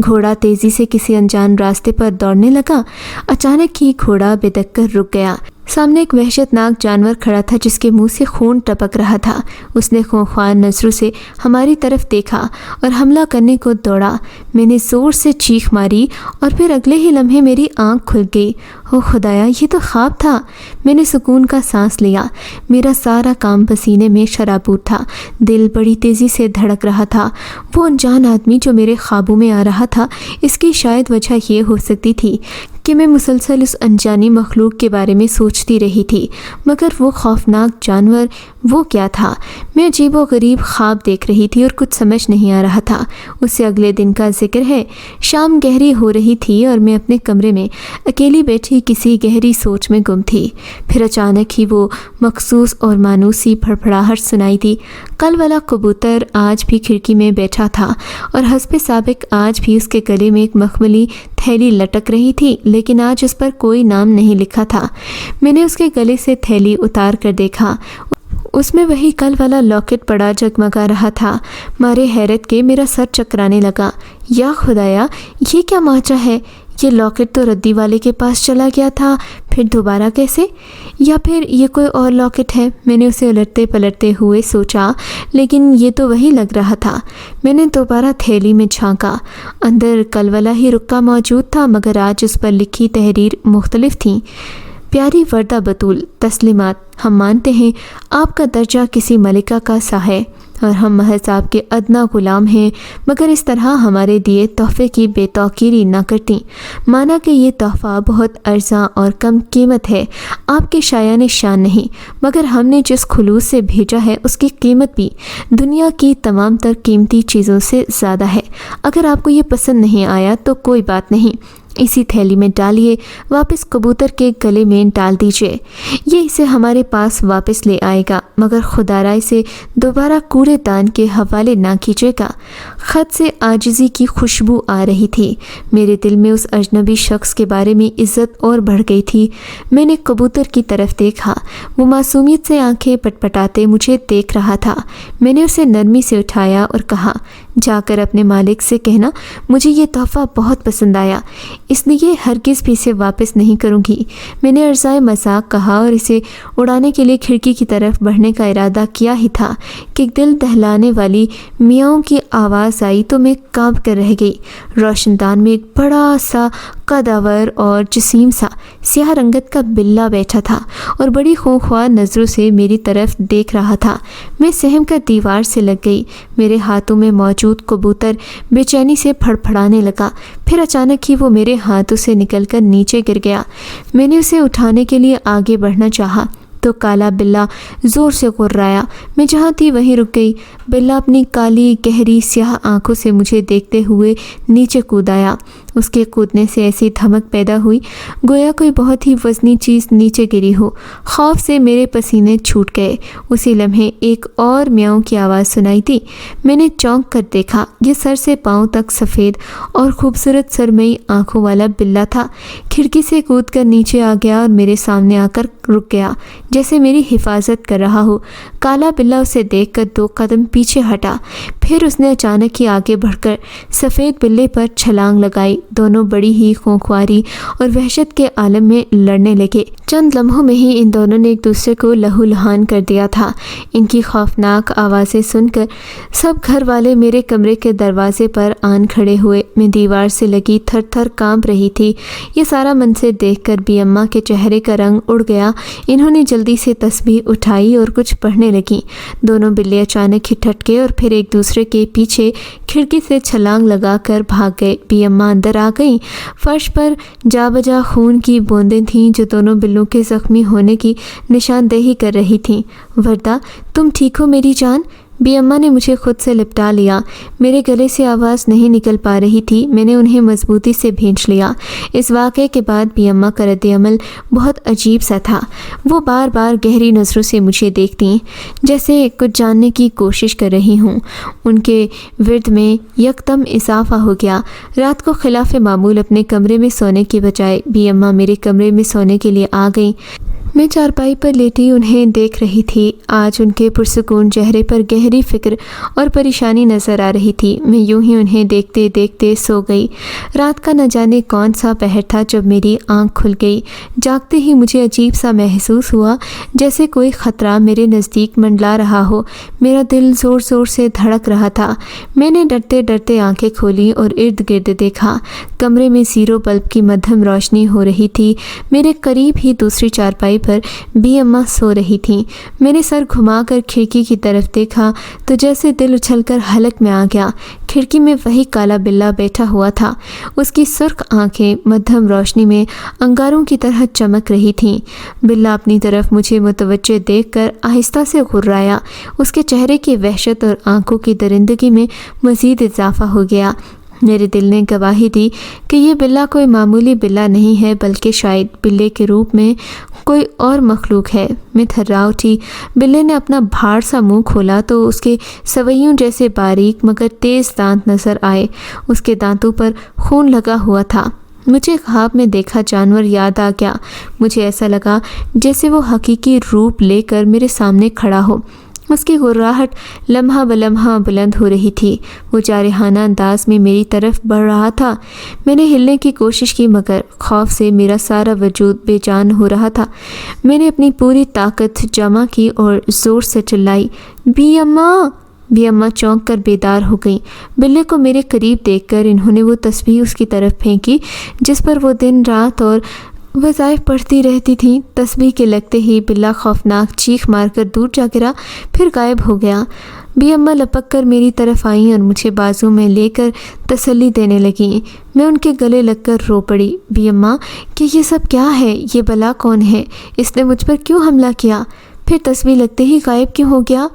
S1: گھوڑا تیزی سے کسی انجان راستے پر دوڑنے لگا۔ اچانک ہی گھوڑا بے دک کر رک گیا۔ سامنے ایک وحشت ناک جانور کھڑا تھا جس کے منہ سے خون ٹپک رہا تھا۔ اس نے خونخوار نظروں سے ہماری طرف دیکھا اور حملہ کرنے کو دوڑا۔ میں نے زور سے چیخ ماری اور پھر اگلے ہی لمحے میری آنکھ کھل گئی۔ او خدایا، یہ تو خواب تھا۔ میں نے سکون کا سانس لیا۔ میرا سارا کام پسینے میں شرابور تھا، دل بڑی تیزی سے دھڑک رہا تھا۔ وہ انجان آدمی جو میرے خوابوں میں آ رہا تھا، اس کی شاید وجہ یہ ہو سکتی تھی کہ میں مسلسل اس انجانی مخلوق کے بارے میں سوچتی رہی تھی، مگر وہ خوفناک جانور وہ کیا تھا؟ میں عجیب و غریب خواب دیکھ رہی تھی اور کچھ سمجھ نہیں آ رہا تھا۔ اس سے اگلے دن کا ذکر ہے۔ شام گہری ہو رہی تھی اور میں اپنے کمرے میں اکیلی بیٹھی کسی گہری سوچ میں گم تھی۔ پھر اچانک ہی وہ مخصوص اور مانوسی پھڑپھڑاہٹ سنائی دی۔ کل والا کبوتر آج بھی کھڑکی میں بیٹھا تھا اور حسب سابق آج بھی اس کے گلے میں ایک مخملی تھیلی لٹک رہی تھی، لیکن آج اس پر کوئی نام نہیں لکھا تھا۔ میں نے اس کے گلے سے تھیلی اتار کر دیکھا، اس میں وہی کل والا لاکٹ پڑا جگمگا رہا تھا۔ مارے حیرت کے میرا سر چکرانے لگا۔ یا خدایا، یہ کیا ماجرا ہے؟ یہ لاکٹ تو ردی والے کے پاس چلا گیا تھا، پھر دوبارہ کیسے؟ یا پھر یہ کوئی اور لاکٹ ہے؟ میں نے اسے الٹتے پلٹتے ہوئے سوچا، لیکن یہ تو وہی لگ رہا تھا۔ میں نے دوبارہ تھیلی میں جھانکا، اندر کل والا ہی رکا موجود تھا، مگر آج اس پر لکھی تحریر مختلف تھیں۔ پیاری وردہ بطول، تسلیمات، ہم مانتے ہیں آپ کا درجہ کسی ملکہ کا سا ہے اور ہم محض آپ کے ادنا غلام ہیں، مگر اس طرح ہمارے دیے تحفے کی بے توقیری نہ کرتی۔ مانا کہ یہ تحفہ بہت ارزاں اور کم قیمت ہے، آپ کے شایان شان نہیں، مگر ہم نے جس خلوص سے بھیجا ہے اس کی قیمت بھی دنیا کی تمام تر قیمتی چیزوں سے زیادہ ہے۔ اگر آپ کو یہ پسند نہیں آیا تو کوئی بات نہیں، اسی تھیلی میں ڈالیے، واپس کبوتر کے گلے میں ڈال دیجیے، یہ اسے ہمارے پاس واپس لے آئے گا، مگر خدا را اسے دوبارہ کوڑے دان کے حوالے نہ کیجیے گا۔ خط سے عاجزی کی خوشبو آ رہی تھی۔ میرے دل میں اس اجنبی شخص کے بارے میں عزت اور بڑھ گئی تھی۔ میں نے کبوتر کی طرف دیکھا، وہ معصومیت سے آنکھیں پٹپٹاتے مجھے دیکھ رہا تھا۔ میں نے اسے نرمی سے اٹھایا اور کہا، جا کر اپنے مالک سے کہنا مجھے یہ تحفہ بہت پسند آیا، اس لیے ہرگز بھی اسے واپس نہیں کروں گی۔ میں نے عرضائے مذاق کہا اور اسے اڑانے کے لیے کھڑکی کی طرف بڑھنے کا ارادہ کیا ہی تھا کہ دل دہلانے والی میاؤں کی آواز آئی تو میں کانپ کر رہ گئی۔ روشن دان میں ایک بڑا سا قدآور اور جسیم سا سیاہ رنگت کا بلّا بیٹھا تھا اور بڑی خونخوار نظروں سے میری طرف دیکھ رہا تھا۔ میں سہم کر دیوار سے لگ گئی۔ میرے ہاتھوں میں موجود موجود کبوتر بے چینی سے پھڑپھڑانے لگا۔ پھر اچانک ہی وہ میرے ہاتھوں سے نکل کر نیچے گر گیا۔ میں نے اسے اٹھانے کے لیے آگے بڑھنا چاہا تو کالا بلّا زور سے غرایا۔ میں جہاں تھی وہیں رک گئی۔ بلّا اپنی کالی گہری سیاہ آنکھوں سے مجھے دیکھتے ہوئے نیچے کود آیا۔ اس کے کودنے سے ایسی دھمک پیدا ہوئی گویا کوئی بہت ہی وزنی چیز نیچے گری ہو۔ خوف سے میرے پسینے چھوٹ گئے۔ اسی لمحے ایک اور میاؤں کی آواز سنائی دی۔ میں نے چونک کر دیکھا، یہ سر سے پاؤں تک سفید اور خوبصورت سرمئی آنکھوں والا بلّا تھا۔ کھڑکی سے کود کر نیچے آ گیا اور میرے سامنے آ کر رک گیا جیسے میری حفاظت کر رہا ہو۔ کالا بلّا اسے دیکھ کر 2 قدم پیچھے ہٹا، پھر اس نے اچانک ہی آگے بڑھ کر سفید بلے پر چھلانگ لگائی۔ دونوں بڑی ہی خونخواری اور وحشت کے عالم میں لڑنے لگے۔ چند لمحوں میں ہی ان دونوں نے ایک دوسرے کو لہو لہان کر دیا تھا۔ ان کی خوفناک آوازیں سن کر سب گھر والے میرے کمرے کے دروازے پر آن کھڑے ہوئے۔ میں دیوار سے لگی تھر تھر کانپ رہی تھی۔ یہ سارا منظر دیکھ کر بی اماں کے چہرے کا رنگ اڑ گیا۔ انہوں نے جلدی سے تسبیح اٹھائی اور کچھ پڑھنے لگیں۔ دونوں بلے اچانک ہی ٹھٹکے اور پھر ایک دوسرے کے پیچھے کھڑکی سے چھلانگ لگا کر بھاگ گئے۔ بی اماں اندر آ گئیں۔ فرش پر جا بجا خون کی بوندیں تھیں جو دونوں بلوں کے زخمی ہونے کی نشاندہی کر رہی تھیں۔ وردہ، تم ٹھیک ہو میری جان؟ بی اماں نے مجھے خود سے لپٹا لیا۔ میرے گلے سے آواز نہیں نکل پا رہی تھی۔ میں نے انہیں مضبوطی سے بھینچ لیا۔ اس واقعے کے بعد بی اماں کا رد عمل بہت عجیب سا تھا۔ وہ بار بار گہری نظروں سے مجھے دیکھتیں جیسے کچھ جاننے کی کوشش کر رہی ہوں۔ ان کے ورد میں یکدم اضافہ ہو گیا۔ رات کو خلاف معمول اپنے کمرے میں سونے کی بجائے بی اماں میرے کمرے میں سونے کے لیے آ گئیں۔ میں چارپائی پر لیٹی انہیں دیکھ رہی تھی۔ آج ان کے پرسکون چہرے پر گہری فکر اور پریشانی نظر آ رہی تھی۔ میں یوں ہی انہیں دیکھتے دیکھتے سو گئی۔ رات کا نہ جانے کون سا پہر تھا جب میری آنکھ کھل گئی۔ جاگتے ہی مجھے عجیب سا محسوس ہوا جیسے کوئی خطرہ میرے نزدیک منڈلا رہا ہو۔ میرا دل زور زور سے دھڑک رہا تھا۔ میں نے ڈرتے ڈرتے آنکھیں کھولیں اور ارد گرد دیکھا۔ کمرے میں زیرو بلب کی مدھم روشنی ہو رہی تھی۔ میرے قریب ہی دوسری چارپائی پر بی اماں سو رہی تھیں۔ میں نے سر گھما کر کھڑکی کی طرف دیکھا تو جیسے دل اچھل کر حلق میں آ گیا۔ کھڑکی میں وہی کالا بلّا بیٹھا ہوا تھا۔ اس کی سرخ آنکھیں مدھم روشنی میں انگاروں کی طرح چمک رہی تھیں۔ بلّا اپنی طرف مجھے متوجہ دیکھ کر آہستہ سے غرایا۔ اس کے چہرے کی وحشت اور آنکھوں کی درندگی میں مزید اضافہ ہو گیا۔ میرے دل نے گواہی دی کہ یہ بلّا کوئی معمولی بلّا نہیں ہے بلکہ شاید بلے کے روپ میں کوئی اور مخلوق ہے۔ میں تھرا اٹھی۔ بلے نے اپنا بھاڑ سا منہ کھولا تو اس کے سوئیوں جیسے باریک مگر تیز دانت نظر آئے۔ اس کے دانتوں پر خون لگا ہوا تھا۔ مجھے خواب میں دیکھا جانور یاد آ گیا۔ مجھے ایسا لگا جیسے وہ حقیقی روپ لے کر میرے سامنے کھڑا ہو۔ اس کی غراہٹ لمحہ بلمحہ بلند ہو رہی تھی۔ وہ جارحانہ انداز میں میری طرف بڑھ رہا تھا۔ میں نے ہلنے کی کوشش کی مگر خوف سے میرا سارا وجود بے جان ہو رہا تھا۔ میں نے اپنی پوری طاقت جمع کی اور زور سے چلائی، بی اماں! بی اماں چونک کر بیدار ہو گئیں۔ بلے کو میرے قریب دیکھ کر انہوں نے وہ تسبیح اس کی طرف پھینکی جس پر وہ دن رات اور وظائف پڑھتی رہتی تھیں۔ تسبیح کے لگتے ہی بلّا خوفناک چیخ مار کر دور جا گرا، پھر غائب ہو گیا۔ بی اماں لپک کر میری طرف آئیں اور مجھے بازو میں لے کر تسلی دینے لگیں۔ میں ان کے گلے لگ کر رو پڑی۔ بی اماں، کہ یہ سب کیا ہے؟ یہ بلا کون ہے؟ اس نے مجھ پر کیوں حملہ کیا؟ پھر تسبیح لگتے ہی غائب کیوں ہو گیا؟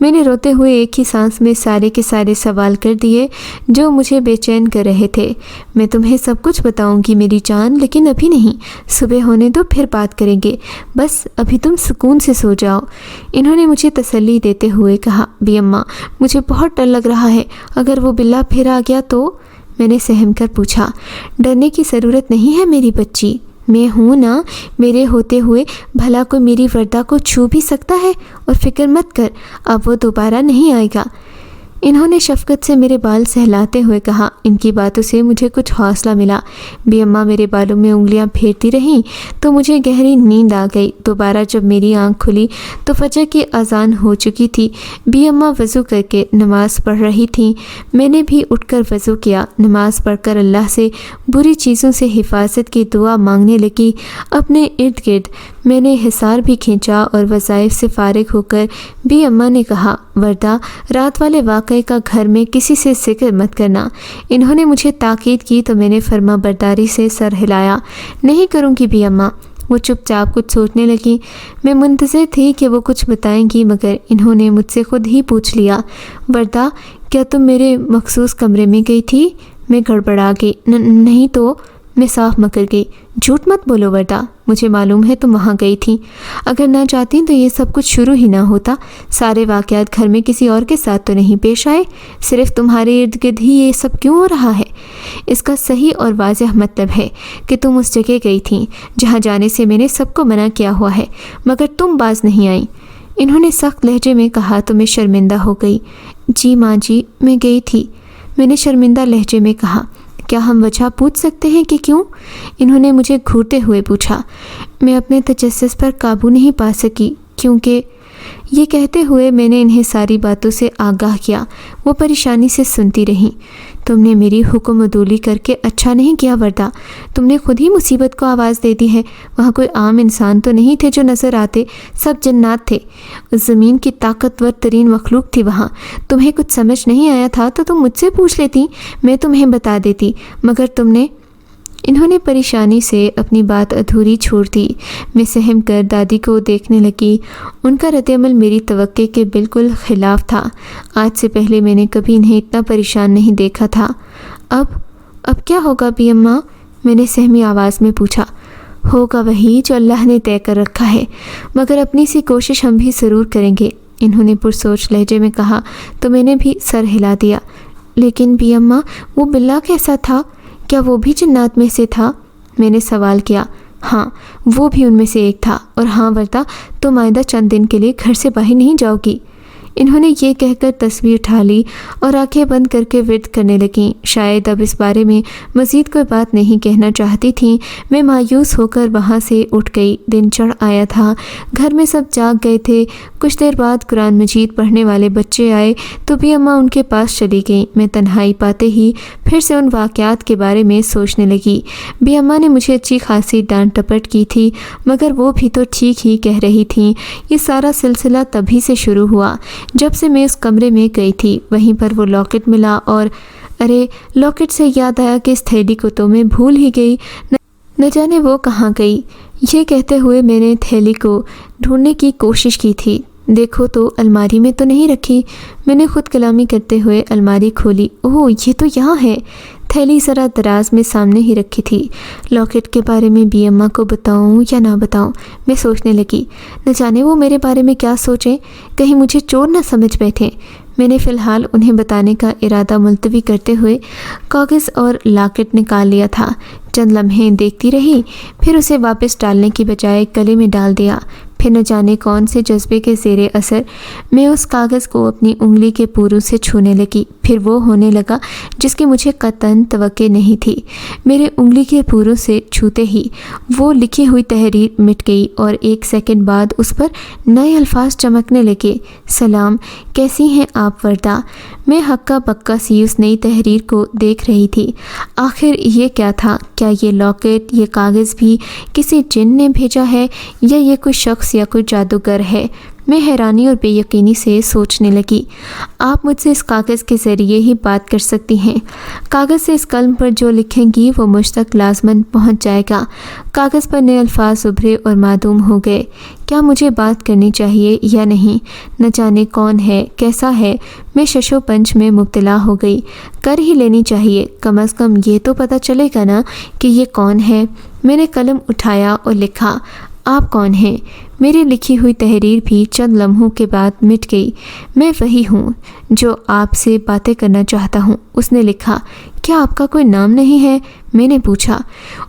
S1: میں نے روتے ہوئے ایک ہی سانس میں سارے کے سارے سوال کر دیے جو مجھے بے چین کر رہے تھے۔ میں تمہیں سب کچھ بتاؤں گی میری جان، لیکن ابھی نہیں، صبح ہونے دو پھر بات کریں گے، بس ابھی تم سکون سے سو جاؤ۔ انہوں نے مجھے تسلی دیتے ہوئے کہا، بی اماں مجھے بہت ڈر لگ رہا ہے، اگر وہ بلّا پھر آ گیا تو؟ میں نے سہم کر پوچھا، ڈرنے کی ضرورت نہیں ہے میری بچی، میں ہوں نا، میرے ہوتے ہوئے بھلا کوئی میری وردہ کو چھو بھی سکتا ہے؟ اور فکر مت کر، اب وہ دوبارہ نہیں آئے گا۔ انہوں نے شفقت سے میرے بال سہلاتے ہوئے کہا۔ ان کی باتوں سے مجھے کچھ حوصلہ ملا۔ بی اماں میرے بالوں میں انگلیاں پھیرتی رہیں تو مجھے گہری نیند آ گئی۔ دوبارہ جب میری آنکھ کھلی تو فجر کی اذان ہو چکی تھی۔ بی اماں وضو کر کے نماز پڑھ رہی تھیں۔ میں نے بھی اٹھ کر وضو کیا، نماز پڑھ کر اللہ سے بری چیزوں سے حفاظت کی دعا مانگنے لگی۔ اپنے ارد گرد میں نے حصار بھی کھینچا اور وظائف سے فارغ ہو کر بھی اماں نے کہا، وردہ رات والے واقعے کا گھر میں کسی سے ذکر مت کرنا۔ انہوں نے مجھے تاکید کی تو میں نے فرما برداری سے سر ہلایا، نہیں کروں گی بھی اماں۔ وہ چپ چاپ کچھ سوچنے لگی۔ میں منتظر تھی کہ وہ کچھ بتائیں گی، مگر انہوں نے مجھ سے خود ہی پوچھ لیا، وردہ کیا تم میرے مخصوص کمرے میں گئی تھی؟ میں گڑبڑا گئی، نہیں تو۔ میں صاف مکر گئی، جھوٹ مت بولو وردہ، مجھے معلوم ہے تم وہاں گئی تھی، اگر نہ جاتی تو یہ سب کچھ شروع ہی نہ ہوتا۔ سارے واقعات گھر میں کسی اور کے ساتھ تو نہیں پیش آئے، صرف تمہارے ارد گرد ہی یہ سب کیوں ہو رہا ہے؟ اس کا صحیح اور واضح مطلب ہے کہ تم اس جگہ گئی تھی جہاں جانے سے میں نے سب کو منع کیا ہوا ہے، مگر تم باز نہیں آئیں۔ انہوں نے سخت لہجے میں کہا تو میں شرمندہ ہو گئی۔ جی ماں جی، میں گئی تھی، میں نے شرمندہ لہجے میں کہا۔ کیا ہم وجہ پوچھ سکتے ہیں کہ کیوں؟ انہوں نے مجھے گھورتے ہوئے پوچھا۔ میں اپنے تجسس پر قابو نہیں پا سکی، کیونکہ یہ کہتے ہوئے میں نے انہیں ساری باتوں سے آگاہ کیا۔ وہ پریشانی سے سنتی رہیں۔ تم نے میری حکم عدولی کر کے اچھا نہیں کیا وردہ، تم نے خود ہی مصیبت کو آواز دے دی ہے۔ وہاں کوئی عام انسان تو نہیں تھے جو نظر آتے، سب جنات تھے۔ اس زمین کی طاقتور ترین مخلوق تھی وہاں۔ تمہیں کچھ سمجھ نہیں آیا تھا تو تم مجھ سے پوچھ لیتی، میں تمہیں بتا دیتی، مگر تم نے۔ انہوں نے پریشانی سے اپنی بات ادھوری چھوڑ دی۔ میں سہم کر دادی کو دیکھنے لگی۔ ان کا رد عمل میری توقع کے بالکل خلاف تھا۔ آج سے پہلے میں نے کبھی انہیں اتنا پریشان نہیں دیکھا تھا۔ اب کیا ہوگا بھی اماں؟ میں نے سہمی آواز میں پوچھا۔ ہوگا وہی جو اللہ نے طے کر رکھا ہے، مگر اپنی سی کوشش ہم بھی ضرور کریں گے، انہوں نے پرسوچ لہجے میں کہا تو میں نے بھی سر ہلا دیا۔ لیکن بھی اماں، وہ بلا کیسا تھا؟ کیا وہ بھی جنات میں سے تھا؟ میں نے سوال کیا۔ ہاں، وہ بھی ان میں سے ایک تھا، اور ہاں وردہ، تم آئندہ چند دن کے لیے گھر سے باہر نہیں جاؤ گی۔ انہوں نے یہ کہہ کر تصویر اٹھا لی اور آنکھیں بند کر کے ورد کرنے لگیں۔ شاید اب اس بارے میں مزید کوئی بات نہیں کہنا چاہتی تھیں۔ میں مایوس ہو کر وہاں سے اٹھ گئی۔ دن چڑھ آیا تھا، گھر میں سب جاگ گئے تھے۔ کچھ دیر بعد قرآن مجید پڑھنے والے بچے آئے تو بھی اماں ان کے پاس چلی گئیں۔ میں تنہائی پاتے ہی پھر سے ان واقعات کے بارے میں سوچنے لگی۔ بھی اماں نے مجھے اچھی خاصی ڈانٹ ٹپٹ کی تھی، مگر وہ بھی تو ٹھیک ہی کہہ رہی تھیں۔ یہ سارا سلسلہ تبھی سے شروع ہوا جب سے میں اس کمرے میں گئی تھی۔ وہیں پر وہ لاکٹ ملا اور ارے لاکٹ سے یاد آیا کہ اس تھیلی کو تو میں بھول ہی گئی، نہ جانے وہ کہاں گئی۔ یہ کہتے ہوئے میں نے تھیلی کو ڈھونڈنے کی کوشش کی تھی۔ دیکھو تو الماری میں تو نہیں رکھی۔ میں نے خود کلامی کرتے ہوئے الماری کھولی۔ اوہ، یہ تو یہاں ہے۔ تھیلی ذرا دراز میں سامنے ہی رکھی تھی۔ لاکٹ کے بارے میں بھی اماں کو بتاؤں یا نہ بتاؤں، میں سوچنے لگی۔ نہ جانے وہ میرے بارے میں کیا سوچیں، کہیں مجھے چور نہ سمجھ بیٹھیں۔ میں نے فی الحال انہیں بتانے کا ارادہ ملتوی کرتے ہوئے کاغذ اور لاکٹ نکال لیا تھا۔ چند لمحے دیکھتی رہی، پھر اسے واپس ڈالنے کی بجائے گلے میں ڈال دیا۔ پھر نہ جانے کون سے جذبے کے زیر اثر میں اس کاغذ کو اپنی انگلی کے پوروں سے چھونے لگی۔ پھر وہ ہونے لگا جس کی مجھے قطعاً توقع نہیں تھی۔ میرے انگلی کے پوروں سے چھوتے ہی وہ لکھی ہوئی تحریر مٹ گئی اور ایک سیکنڈ بعد اس پر نئے الفاظ چمکنے لگے۔ سلام، کیسی ہیں آپ وردہ؟ میں ہکا بکا سی اس نئی تحریر کو دیکھ رہی تھی۔ آخر یہ کیا تھا؟ کیا یہ لاکٹ، یہ کاغذ بھی کسی جن نے بھیجا ہے یا یہ کوئی شخص یا کوئی جادوگر ہے؟ میں حیرانی اور بے یقینی سے سوچنے لگی۔ آپ مجھ سے اس کاغذ کے ذریعے ہی بات کر سکتی ہیں۔ کاغذ سے اس قلم پر جو لکھیں گی وہ مجھ تک لازماً پہنچ جائے گا۔ کاغذ پر نئے الفاظ ابھرے اور معدوم ہو گئے۔ کیا مجھے بات کرنی چاہیے یا نہیں؟ نہ جانے کون ہے، کیسا ہے؟ میں شش و پنج میں مبتلا ہو گئی۔ کر ہی لینی چاہیے، کم از کم یہ تو پتہ چلے گا نا کہ یہ کون ہے۔ میں نے قلم اٹھایا اور لکھا، آپ کون ہیں؟ میری لکھی ہوئی تحریر بھی چند لمحوں کے بعد مٹ گئی۔ میں وہی ہوں جو آپ سے باتیں کرنا چاہتا ہوں، اس نے لکھا۔ کیا آپ کا کوئی نام نہیں ہے؟ میں نے پوچھا۔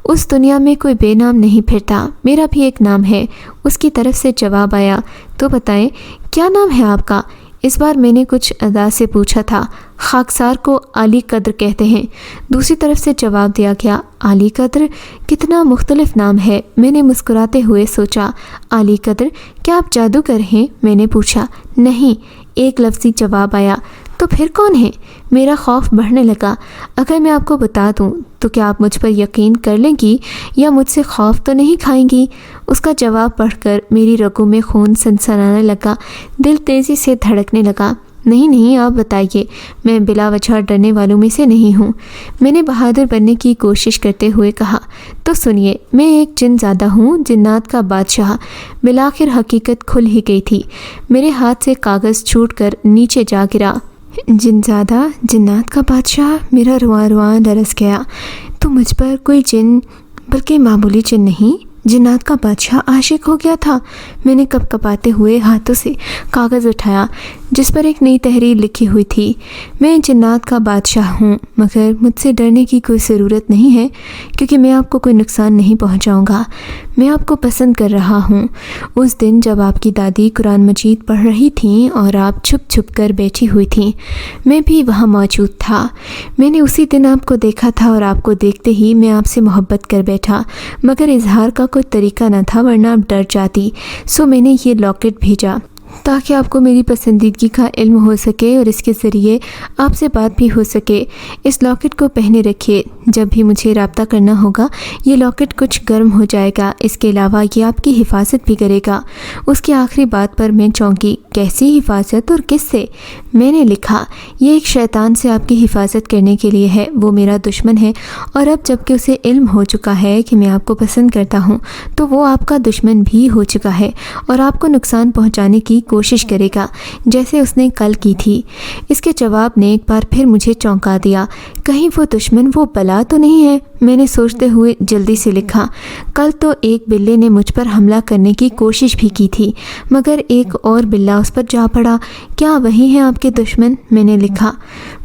S1: اس دنیا میں کوئی بے نام نہیں پھرتا، میرا بھی ایک نام ہے، اس کی طرف سے جواب آیا۔ تو بتائیں کیا نام ہے آپ کا؟ اس بار میں نے کچھ ادا سے پوچھا تھا۔ خاکسار کو عالی قدر کہتے ہیں، دوسری طرف سے جواب دیا گیا۔ عالی قدر؟ کتنا مختلف نام ہے، میں نے مسکراتے ہوئے سوچا۔ عالی قدر، کیا آپ جادوگر ہیں؟ میں نے پوچھا۔ نہیں، ایک لفظی جواب آیا۔ تو پھر کون ہے؟ میرا خوف بڑھنے لگا۔ اگر میں آپ کو بتا دوں تو کیا آپ مجھ پر یقین کر لیں گی یا مجھ سے خوف تو نہیں کھائیں گی؟ اس کا جواب پڑھ کر میری رگوں میں خون سنسنانے لگا، دل تیزی سے دھڑکنے لگا۔ نہیں آپ بتائیے، میں بلا وجہ ڈرنے والوں میں سے نہیں ہوں، میں نے بہادر بننے کی کوشش کرتے ہوئے کہا۔ تو سنیے، میں ایک جن زادہ ہوں، جنات کا بادشاہ۔ بالآخر حقیقت کھل ہی گئی تھی۔ میرے ہاتھ سے کاغذ چھوٹ کر نیچے جا گرا۔ جن زادہ، جنات کا بادشاہ، میرا رواں لرز گیا۔ تو مجھ پر کوئی جن، بلکہ معمولی جن نہیں، جنات کا بادشاہ عاشق ہو گیا تھا۔ میں نے کپ کپاتے ہوئے ہاتھوں سے کاغذ اٹھایا جس پر ایک نئی تحریر لکھی ہوئی تھی۔ میں جنات کا بادشاہ ہوں، مگر مجھ سے ڈرنے کی کوئی ضرورت نہیں ہے، کیونکہ میں آپ کو کوئی نقصان نہیں پہنچاؤں گا۔ میں آپ کو پسند کر رہا ہوں۔ اس دن جب آپ کی دادی قرآن مجید پڑھ رہی تھیں اور آپ چھپ چھپ کر بیٹھی ہوئی تھیں، میں بھی وہاں موجود تھا۔ میں نے اسی دن آپ کو دیکھا تھا اور آپ کو دیکھتے ہی میں آپ سے محبت کر بیٹھا، مگر اظہار کا کوئی طریقہ نہ تھا، ورنہ آپ ڈر جاتی۔ سو میں نے یہ لاکٹ بھیجا تاکہ آپ کو میری پسندیدگی کا علم ہو سکے اور اس کے ذریعے آپ سے بات بھی ہو سکے۔ اس لاکٹ کو پہنے رکھیے، جب بھی مجھے رابطہ کرنا ہوگا یہ لاکٹ کچھ گرم ہو جائے گا، اس کے علاوہ یہ آپ کی حفاظت بھی کرے گا۔ اس کی آخری بات پر میں چونکی۔ کیسی حفاظت اور کس سے؟ میں نے لکھا، یہ ایک شیطان سے آپ کی حفاظت کرنے کے لیے ہے، وہ میرا دشمن ہے، اور اب جب کہ اسے علم ہو چکا ہے کہ میں آپ کو پسند کرتا ہوں تو وہ آپ کا دشمن بھی ہو چکا ہے اور آپ کو نقصان پہنچانے کی کوشش کرے گا، جیسے اس نے کل کی تھی۔ اس کے جواب نے ایک بار پھر مجھے چونکا دیا۔ کہیں وہ دشمن وہ بلا تو نہیں ہے؟ میں نے سوچتے ہوئے جلدی سے لکھا، کل تو ایک بلے نے مجھ پر حملہ کرنے کی کوشش بھی کی تھی، مگر ایک اور بلا اس پر جا پڑا۔ کیا وہی ہے آپ کے دشمن؟ میں نے لکھا،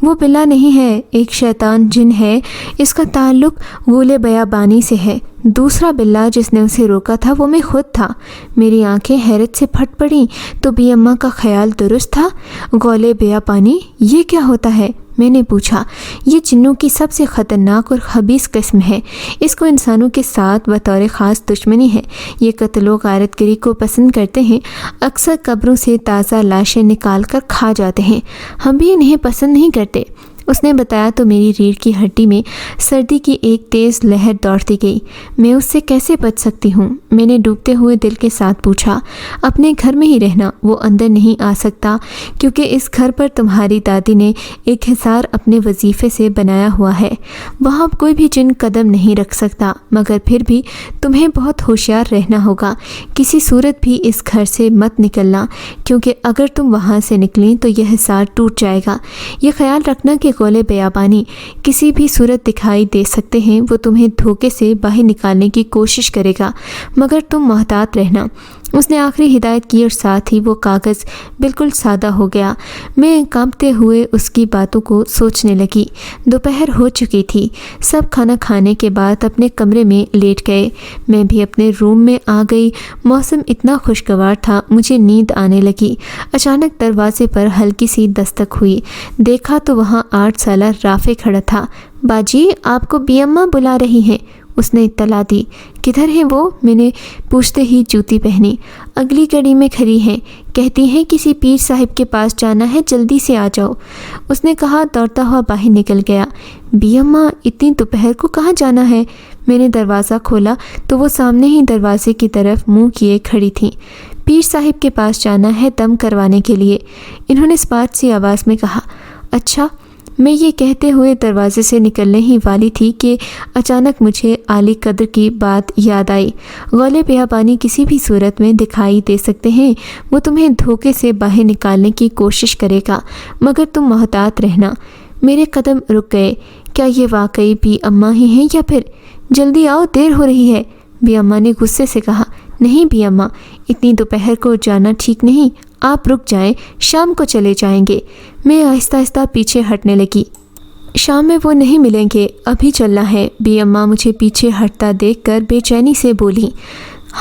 S1: وہ بلا نہیں ہے، ایک شیطان جن ہے، اس کا تعلق غول بیابانی سے ہے۔ دوسرا بلا جس نے اسے روکا تھا وہ میں خود تھا۔ میری آنکھیں حیرت سے پھٹ پڑیں۔ تو بی اماں کا خیال درست تھا؟ غول بیابانی یہ کیا ہوتا ہے؟ میں نے پوچھا۔ یہ جنوں کی سب سے خطرناک اور خبیث قسم ہے، اس کو انسانوں کے ساتھ بطور خاص دشمنی ہے۔ یہ قتل و غارت گری کو پسند کرتے ہیں، اکثر قبروں سے تازہ لاشیں نکال کر کھا جاتے ہیں۔ ہم بھی انہیں پسند نہیں کرتے، اس نے بتایا۔ تو میری ریڑھ کی ہڈی میں سردی کی ایک تیز لہر دوڑتی گئی۔ میں اس سے کیسے بچ سکتی ہوں؟ میں نے ڈوبتے ہوئے دل کے ساتھ پوچھا۔ اپنے گھر میں ہی رہنا، وہ اندر نہیں آ سکتا، کیونکہ اس گھر پر تمہاری دادی نے ایک حصار اپنے وظیفے سے بنایا ہوا ہے، وہاں کوئی بھی جن قدم نہیں رکھ سکتا، مگر پھر بھی تمہیں بہت ہوشیار رہنا ہوگا، کسی صورت بھی اس گھر سے مت نکلنا، کیونکہ اگر تم وہاں سے نکلیں تو یہ حصار ٹوٹ جائے گا۔ یہ خیال رکھنا کہ غول بیابانی کسی بھی صورت دکھائی دے سکتے ہیں، وہ تمہیں دھوکے سے باہر نکالنے کی کوشش کرے گا، مگر تم محتاط رہنا۔ اس نے آخری ہدایت کی اور ساتھ ہی وہ کاغذ بالکل سادہ ہو گیا۔ میں کانپتے ہوئے اس کی باتوں کو سوچنے لگی۔ دوپہر ہو چکی تھی، سب کھانا کھانے کے بعد اپنے کمرے میں لیٹ گئے۔ میں بھی اپنے روم میں آ گئی۔ موسم اتنا خوشگوار تھا، مجھے نیند آنے لگی۔ اچانک دروازے پر ہلکی سی دستک ہوئی، دیکھا تو وہاں 8 سالہ رافع کھڑا تھا۔ باجی، آپ کو بی اماں بلا رہی ہیں، اس نے اطلاع دی۔ کدھر ہیں وہ؟ میں نے پوچھتے ہی جوتی پہنی۔ اگلی گلی میں کھڑی ہیں، کہتی ہیں کسی پیر صاحب کے پاس جانا ہے، جلدی سے آ جاؤ، اس نے کہا، دوڑتا ہوا باہر نکل گیا۔ بی اماں، اتنی دوپہر کو کہاں جانا ہے؟ میں نے دروازہ کھولا تو وہ سامنے ہی دروازے کی طرف منہ کیے کھڑی تھیں۔ پیر صاحب کے پاس جانا ہے دم کروانے کے لیے، انہوں نے اسپاٹ سی آواز میں کہا۔ اچھا، میں یہ کہتے ہوئے دروازے سے نکلنے ہی والی تھی کہ اچانک مجھے عالی قدر کی بات یاد آئی۔ غول بیابانی کسی بھی صورت میں دکھائی دے سکتے ہیں، وہ تمہیں دھوکے سے باہر نکالنے کی کوشش کرے گا، مگر تم محتاط رہنا۔ میرے قدم رک گئے۔ کیا یہ واقعی بی اماں ہی ہیں یا پھر؟ جلدی آؤ، دیر ہو رہی ہے، بی اماں نے غصے سے کہا۔ نہیں بی اماں، اتنی دوپہر کو جانا ٹھیک نہیں، آپ رک جائیں، شام کو چلے جائیں گے۔ میں آہستہ آہستہ پیچھے ہٹنے لگی۔ شام میں وہ نہیں ملیں گے، ابھی چلنا ہے، بی اماں مجھے پیچھے ہٹتا دیکھ کر بے چینی سے بولی۔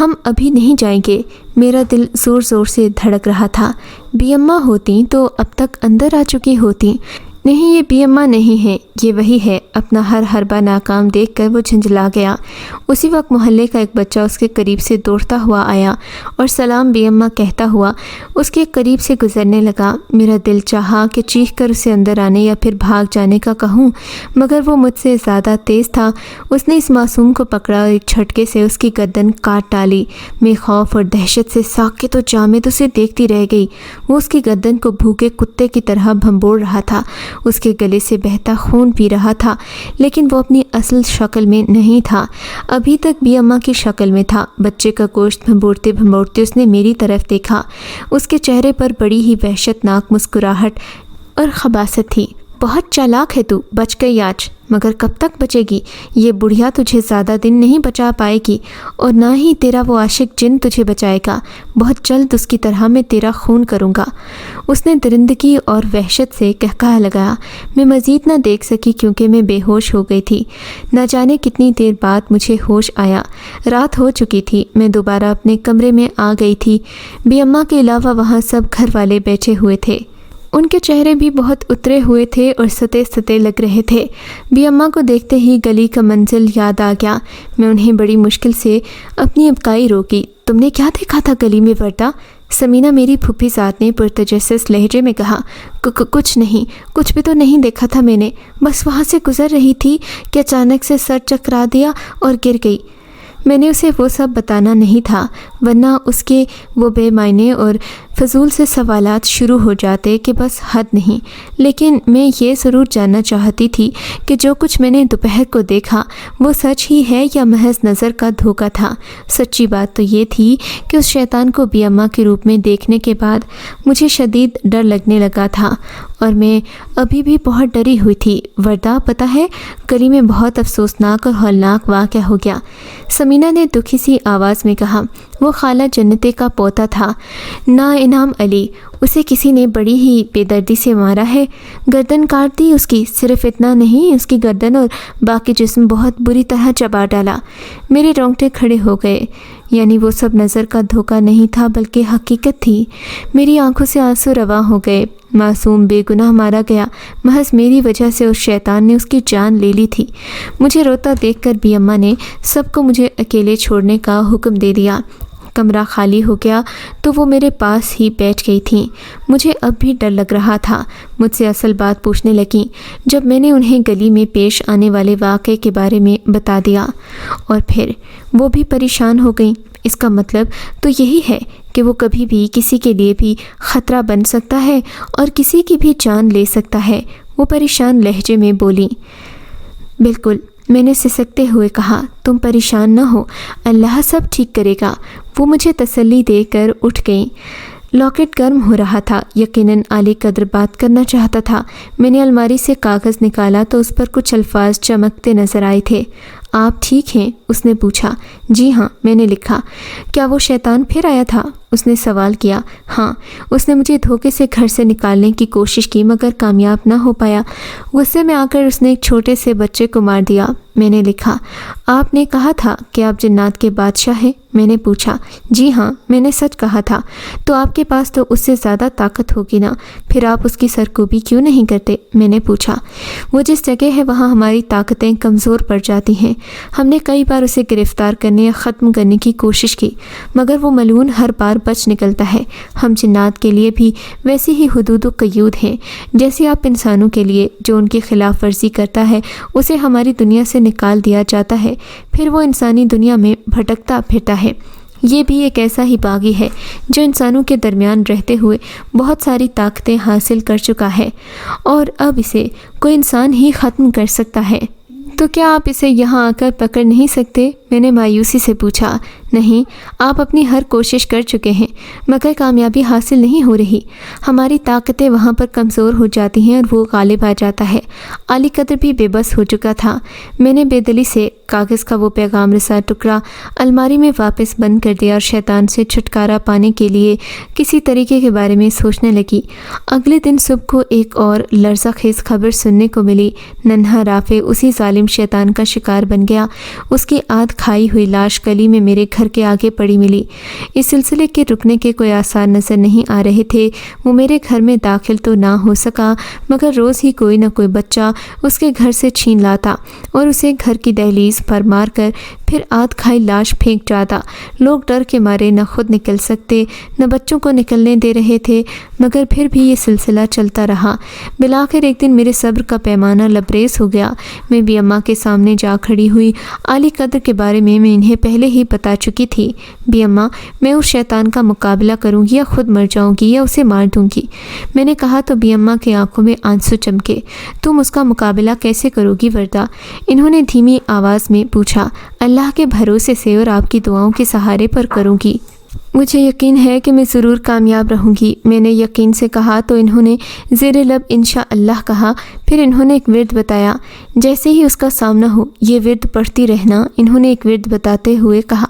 S1: ہم ابھی نہیں جائیں گے۔ میرا دل زور زور سے دھڑک رہا تھا۔ بی اماں ہوتی تو اب تک اندر آ چکی ہوتی۔ نہیں، یہ بی اماں نہیں ہے، یہ وہی ہے۔ اپنا ہر حربہ ناکام دیکھ کر وہ جھنجھلا گیا۔ اسی وقت محلے کا ایک بچہ اس کے قریب سے دوڑتا ہوا آیا اور سلام بی اماں کہتا ہوا اس کے قریب سے گزرنے لگا۔ میرا دل چاہا کہ چیخ کر اسے اندر آنے یا پھر بھاگ جانے کا کہوں، مگر وہ مجھ سے زیادہ تیز تھا۔ اس نے اس معصوم کو پکڑا اور ایک جھٹکے سے اس کی گردن کاٹ ڈالی۔ میں خوف اور دہشت سے ساکت و جامد اسے دیکھتی رہ گئی۔ وہ اس کی گردن کو بھوکے کتے کی طرح بھنبوڑ رہا تھا، اس کے گلے سے بہتا خون پی رہا تھا، لیکن وہ اپنی اصل شکل میں نہیں تھا، ابھی تک بی اماں کی شکل میں تھا۔ بچے کا گوشت بھنبوڑتے بھنبوڑتے اس نے میری طرف دیکھا۔ اس کے چہرے پر بڑی ہی وحشت ناک مسکراہٹ اور خباثت تھی۔ بہت چالاک ہے تو، بچ گئی آج، مگر کب تک بچے گی؟ یہ بڑھیا تجھے زیادہ دن نہیں بچا پائے گی، اور نہ ہی تیرا وہ عاشق جن تجھے بچائے گا۔ بہت جلد اس کی طرح میں تیرا خون کروں گا۔ اس نے درندگی اور وحشت سے قہقہا لگایا۔ میں مزید نہ دیکھ سکی کیونکہ میں بے ہوش ہو گئی تھی۔ نہ جانے کتنی دیر بعد مجھے ہوش آیا۔ رات ہو چکی تھی۔ میں دوبارہ اپنے کمرے میں آ گئی تھی۔ بی اماں کے علاوہ وہاں سب گھر والے بیٹھے ہوئے تھے۔ ان کے چہرے بھی بہت اترے ہوئے تھے اور ستے ستے لگ رہے تھے۔ بی اماں کو دیکھتے ہی گلی کا منزل یاد آ گیا۔ میں انہیں بڑی مشکل سے اپنی ابکائی روکی۔ تم نے کیا دیکھا تھا گلی میں وردا؟ سمینہ میری پھوپھی ذات نے پرتجسس لہجے میں کہا۔ کچھ نہیں، کچھ بھی تو نہیں دیکھا تھا میں نے، بس وہاں سے گزر رہی تھی کہ اچانک سے سر چکرا دیا اور گر گئی۔ میں نے اسے وہ سب بتانا نہیں تھا، ورنہ اس کے وہ بے معنی اور فضول سے سوالات شروع ہو جاتے کہ بس حد نہیں۔ لیکن میں یہ ضرور جاننا چاہتی تھی کہ جو کچھ میں نے دوپہر کو دیکھا وہ سچ ہی ہے یا محض نظر کا دھوکہ تھا۔ سچی بات تو یہ تھی کہ اس شیطان کو بی اماں کے روپ میں دیکھنے کے بعد مجھے شدید ڈر لگنے لگا تھا، اور میں ابھی بھی بہت ڈری ہوئی تھی۔ وردا، پتہ ہے گلی میں بہت افسوسناک اور ہولناک واقعہ ہو گیا، سمینہ نے دکھی سی آواز میں کہا۔ وہ خالہ جنتے کا پوتا تھا، نا انعام علی، اسے کسی نے بڑی ہی بے دردی سے مارا ہے، گردن کاٹ دی اس کی۔ صرف اتنا نہیں، اس کی گردن اور باقی جسم بہت بری طرح چبا ڈالا۔ میرے رونگٹے کھڑے ہو گئے، یعنی وہ سب نظر کا دھوکہ نہیں تھا بلکہ حقیقت تھی۔ میری آنکھوں سے آنسو رواں ہو گئے۔ معصوم بے گناہ مارا گیا، محض میری وجہ سے اس شیطان نے اس کی جان لے لی تھی۔ مجھے روتا دیکھ کر بی اماں نے سب کو مجھے اکیلے چھوڑنے کا حکم دے دیا۔ کمرہ خالی ہو گیا تو وہ میرے پاس ہی بیٹھ گئی تھیں۔ مجھے اب بھی ڈر لگ رہا تھا۔ مجھ سے اصل بات پوچھنے لگیں جب میں نے انہیں گلی میں پیش آنے والے واقعے کے بارے میں بتا دیا، اور پھر وہ بھی پریشان ہو گئیں۔ اس کا مطلب تو یہی ہے کہ وہ کبھی بھی کسی کے لیے بھی خطرہ بن سکتا ہے اور کسی کی بھی جان لے سکتا ہے، وہ پریشان لہجے میں بولیں۔ بالکل، میں نے سسکتے ہوئے کہا۔ تم پریشان نہ ہو، اللہ سب ٹھیک کرے گا۔ وہ مجھے تسلی دے کر اٹھ گئیں۔ لاکٹ گرم ہو رہا تھا، یقیناً عالی قدر بات کرنا چاہتا تھا۔ میں نے الماری سے کاغذ نکالا تو اس پر کچھ الفاظ چمکتے نظر آئے تھے۔ آپ ٹھیک ہیں؟ اس نے پوچھا۔ جی ہاں، میں نے لکھا۔ کیا وہ شیطان پھر آیا تھا؟ اس نے سوال کیا۔ ہاں، اس نے مجھے دھوکے سے گھر سے نکالنے کی کوشش کی مگر کامیاب نہ ہو پایا۔ غصے میں آ کر اس نے ایک چھوٹے سے بچے کو مار دیا، میں نے لکھا۔ آپ نے کہا تھا کہ آپ جنات کے بادشاہ ہیں؟ میں نے پوچھا۔ جی ہاں، میں نے سچ کہا تھا۔ تو آپ کے پاس تو اس سے زیادہ طاقت ہوگی نا، پھر آپ اس کی سرکوبی کیوں نہیں کرتے؟ میں نے پوچھا۔ وہ جس جگہ ہے وہاں ہماری طاقتیں کمزور پڑ جاتی ہیں۔ ہم نے کئی بار اسے گرفتار کرنے یا ختم کرنے کی کوشش کی مگر وہ ملعون ہر بار بچ نکلتا ہے۔ ہم جنات کے لیے بھی ویسی ہی حدود و قیود ہیں جیسے آپ انسانوں کے لیے۔ جو ان کی خلاف ورزی کرتا ہے اسے ہماری دنیا سے نکال دیا جاتا ہے، پھر وہ انسانی دنیا میں بھٹکتا پھرتا ہے۔ یہ بھی ایک ایسا ہی باغی ہے جو انسانوں کے درمیان رہتے ہوئے بہت ساری طاقتیں حاصل کر چکا ہے، اور اب اسے کوئی انسان ہی ختم کر سکتا ہے۔ تو کیا آپ اسے یہاں آ کر پکڑ نہیں سکتے؟ میں نے مایوسی سے پوچھا۔ نہیں، آپ اپنی ہر کوشش کر چکے ہیں مگر کامیابی حاصل نہیں ہو رہی۔ ہماری طاقتیں وہاں پر کمزور ہو جاتی ہیں اور وہ غالب آ جاتا ہے۔ علی قدر بھی بے بس ہو چکا تھا۔ میں نے بے دلی سے کاغذ کا وہ پیغام رسا ٹکڑا الماری میں واپس بند کر دیا اور شیطان سے چھٹکارا پانے کے لیے کسی طریقے کے بارے میں سوچنے لگی۔ اگلے دن صبح کو ایک اور لرزہ خیز خبر سننے کو ملی۔ ننھا رافع اسی ظالم شیطان کا شکار بن گیا۔ اس کی آدھ کھائی ہوئی لاش گلی میں میرے گھر کے آگے پڑی ملی۔ اس سلسلے کے رکنے کے کوئی آثار نظر نہیں آ رہے تھے۔ وہ میرے گھر میں داخل تو نہ ہو سکا، مگر روز ہی کوئی نہ کوئی بچہ اس کے گھر سے چھین لاتا اور اسے گھر کی دہلیز پر مار کر پھر آدھ کھائی لاش پھینک جاتا۔ لوگ ڈر کے مارے نہ خود نکل سکتے نہ بچوں کو نکلنے دے رہے تھے، مگر پھر بھی یہ سلسلہ چلتا رہا۔ بالآخر ایک دن میرے صبر کا پیمانہ لبریز ہو گیا۔ میں بھی اماں کے سامنے جا کھڑی ہوئی۔ علی قدر کے بارے میں انہیں پہلے ہی بتا چکی تھی۔ بھی اماں، میں اس شیطان کا مقابلہ کروں گی یا خود مر جاؤں گی یا اسے مار دوں گی۔ میں نے کہا تو بھی اماں کی آنکھوں میں آنسو چمکے۔ تم اس کا مقابلہ کیسے کرو گی وردہ؟ انہوں نے دھیمی آواز میں پوچھا۔ اللہ کے بھروسے سے اور آپ کی دعاؤں کے سہارے پر کروں گی۔ مجھے یقین ہے کہ میں ضرور کامیاب رہوں گی۔ میں نے یقین سے کہا تو انہوں نے زیر لب انشاءاللہ کہا۔ پھر انہوں نے ایک ورد بتایا۔ جیسے ہی اس کا سامنا ہو یہ ورد پڑھتی رہنا، انہوں نے ایک ورد بتاتے ہوئے کہا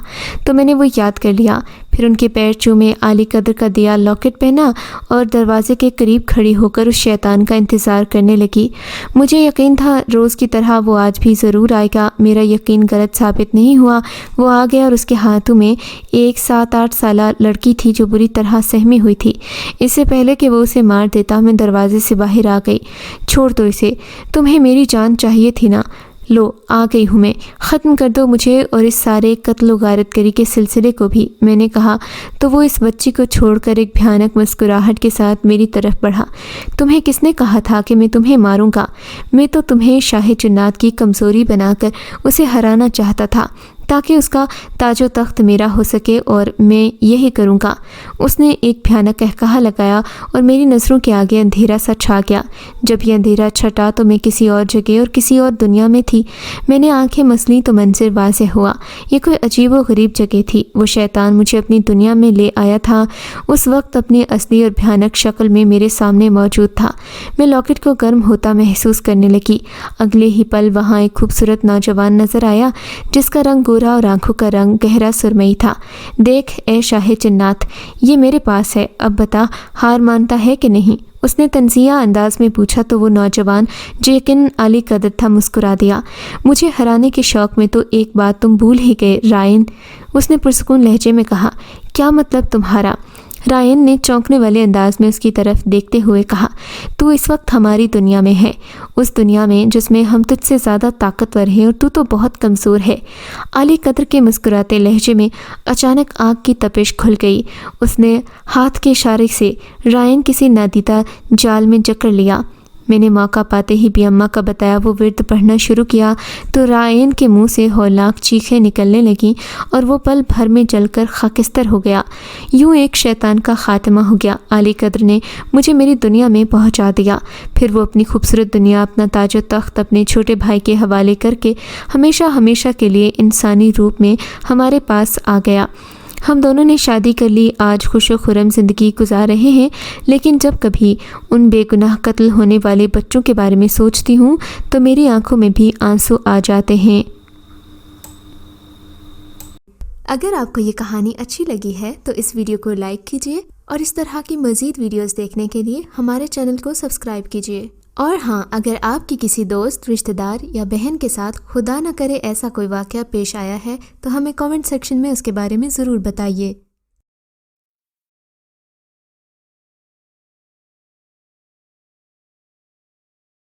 S1: تو میں نے وہ یاد کر لیا۔ پھر ان کے پیر چومے، عالی قدر کا دیا لاکٹ پہنا اور دروازے کے قریب کھڑی ہو کر اس شیطان کا انتظار کرنے لگی۔ مجھے یقین تھا روز کی طرح وہ آج بھی ضرور آئے گا۔ میرا یقین غلط ثابت نہیں ہوا۔ وہ آ گیا اور اس کے ہاتھوں میں ایک 7-8 سالہ لڑکی تھی جو بری طرح سہمی ہوئی تھی۔ اس سے پہلے کہ وہ اسے مار دیتا میں دروازے سے باہر آ گئی۔ چھوڑ دو اسے، تمہیں میری جان چاہیے تھی نا؟ لو آ گئی ہوں میں، ختم کر دو مجھے اور اس سارے قتل و غارت گری کے سلسلے کو بھی، میں نے کہا تو وہ اس بچی کو چھوڑ کر ایک بھیانک مسکراہٹ کے ساتھ میری طرف بڑھا۔ تمہیں کس نے کہا تھا کہ میں تمہیں ماروں گا؟ میں تو تمہیں شاہ جنات کی کمزوری بنا کر اسے ہرانا چاہتا تھا تاکہ اس کا تاج و تخت میرا ہو سکے، اور میں یہی کروں گا۔ اس نے ایک بھیانک قہقہہ لگایا اور میری نظروں کے آگے اندھیرا سا چھا گیا۔ جب یہ اندھیرا چھٹا تو میں کسی اور جگہ اور کسی اور دنیا میں تھی۔ میں نے آنکھیں مسلیں تو منظر واضح ہوا۔ یہ کوئی عجیب و غریب جگہ تھی۔ وہ شیطان مجھے اپنی دنیا میں لے آیا تھا، اس وقت اپنی اصلی اور بھیانک شکل میں میرے سامنے موجود تھا۔ میں لاکٹ کو گرم ہوتا محسوس کرنے لگی۔ اگلے ہی پل وہاں ایک خوبصورت نوجوان نظر آیا جس کا رنگ گورا اور آنکھوں کا رنگ گہرا سرمئی تھا۔ دیکھ اے شاہ جنات، یہ میرے پاس ہے، اب بتا ہار مانتا ہے کہ نہیں؟ اس نے تنزیہ انداز میں پوچھا تو وہ نوجوان جو یقیناً علی قدر تھا مسکرا دیا۔ مجھے ہرانے کے شوق میں تو ایک بات تم بھول ہی گئے رائن، اس نے پرسکون لہجے میں کہا۔ کیا مطلب تمہارا؟ رائن نے چونکنے والے انداز میں اس کی طرف دیکھتے ہوئے کہا۔ تو اس وقت ہماری دنیا میں ہے، اس دنیا میں جس میں ہم تجھ سے زیادہ طاقتور ہیں اور تو بہت کمزور ہے۔ علی قدر کے مسکراتے لہجے میں اچانک آگ کی تپش کھل گئی۔ اس نے ہاتھ کے اشارے سے رائن کسی نادیدہ جال میں جکڑ لیا۔ میں نے موقع پاتے ہی بھی اماں کا بتایا وہ ورد پڑھنا شروع کیا تو رائن کے منہ سے ہولناک چیخیں نکلنے لگیں اور وہ پل بھر میں جل کر خاکستر ہو گیا۔ یوں ایک شیطان کا خاتمہ ہو گیا۔ علی قدر نے مجھے میری دنیا میں پہنچا دیا۔ پھر وہ اپنی خوبصورت دنیا، اپنا تاج و تخت اپنے چھوٹے بھائی کے حوالے کر کے ہمیشہ ہمیشہ کے لیے انسانی روپ میں ہمارے پاس آ گیا۔ ہم دونوں نے شادی کر لی، آج خوش و خرم زندگی گزار رہے ہیں، لیکن جب کبھی ان بے گناہ قتل ہونے والے بچوں کے بارے میں سوچتی ہوں تو میری آنکھوں میں بھی آنسو آ جاتے ہیں۔
S2: اگر آپ کو یہ کہانی اچھی لگی ہے تو اس ویڈیو کو لائک کیجیے اور اس طرح کی مزید ویڈیوز دیکھنے کے لیے ہمارے چینل کو سبسکرائب کیجیے۔ اور ہاں، اگر آپ کی کسی دوست، رشتہ دار یا بہن کے ساتھ خدا نہ کرے ایسا کوئی واقعہ پیش آیا ہے تو ہمیں کامنٹ سیکشن میں اس کے بارے میں ضرور بتائیے۔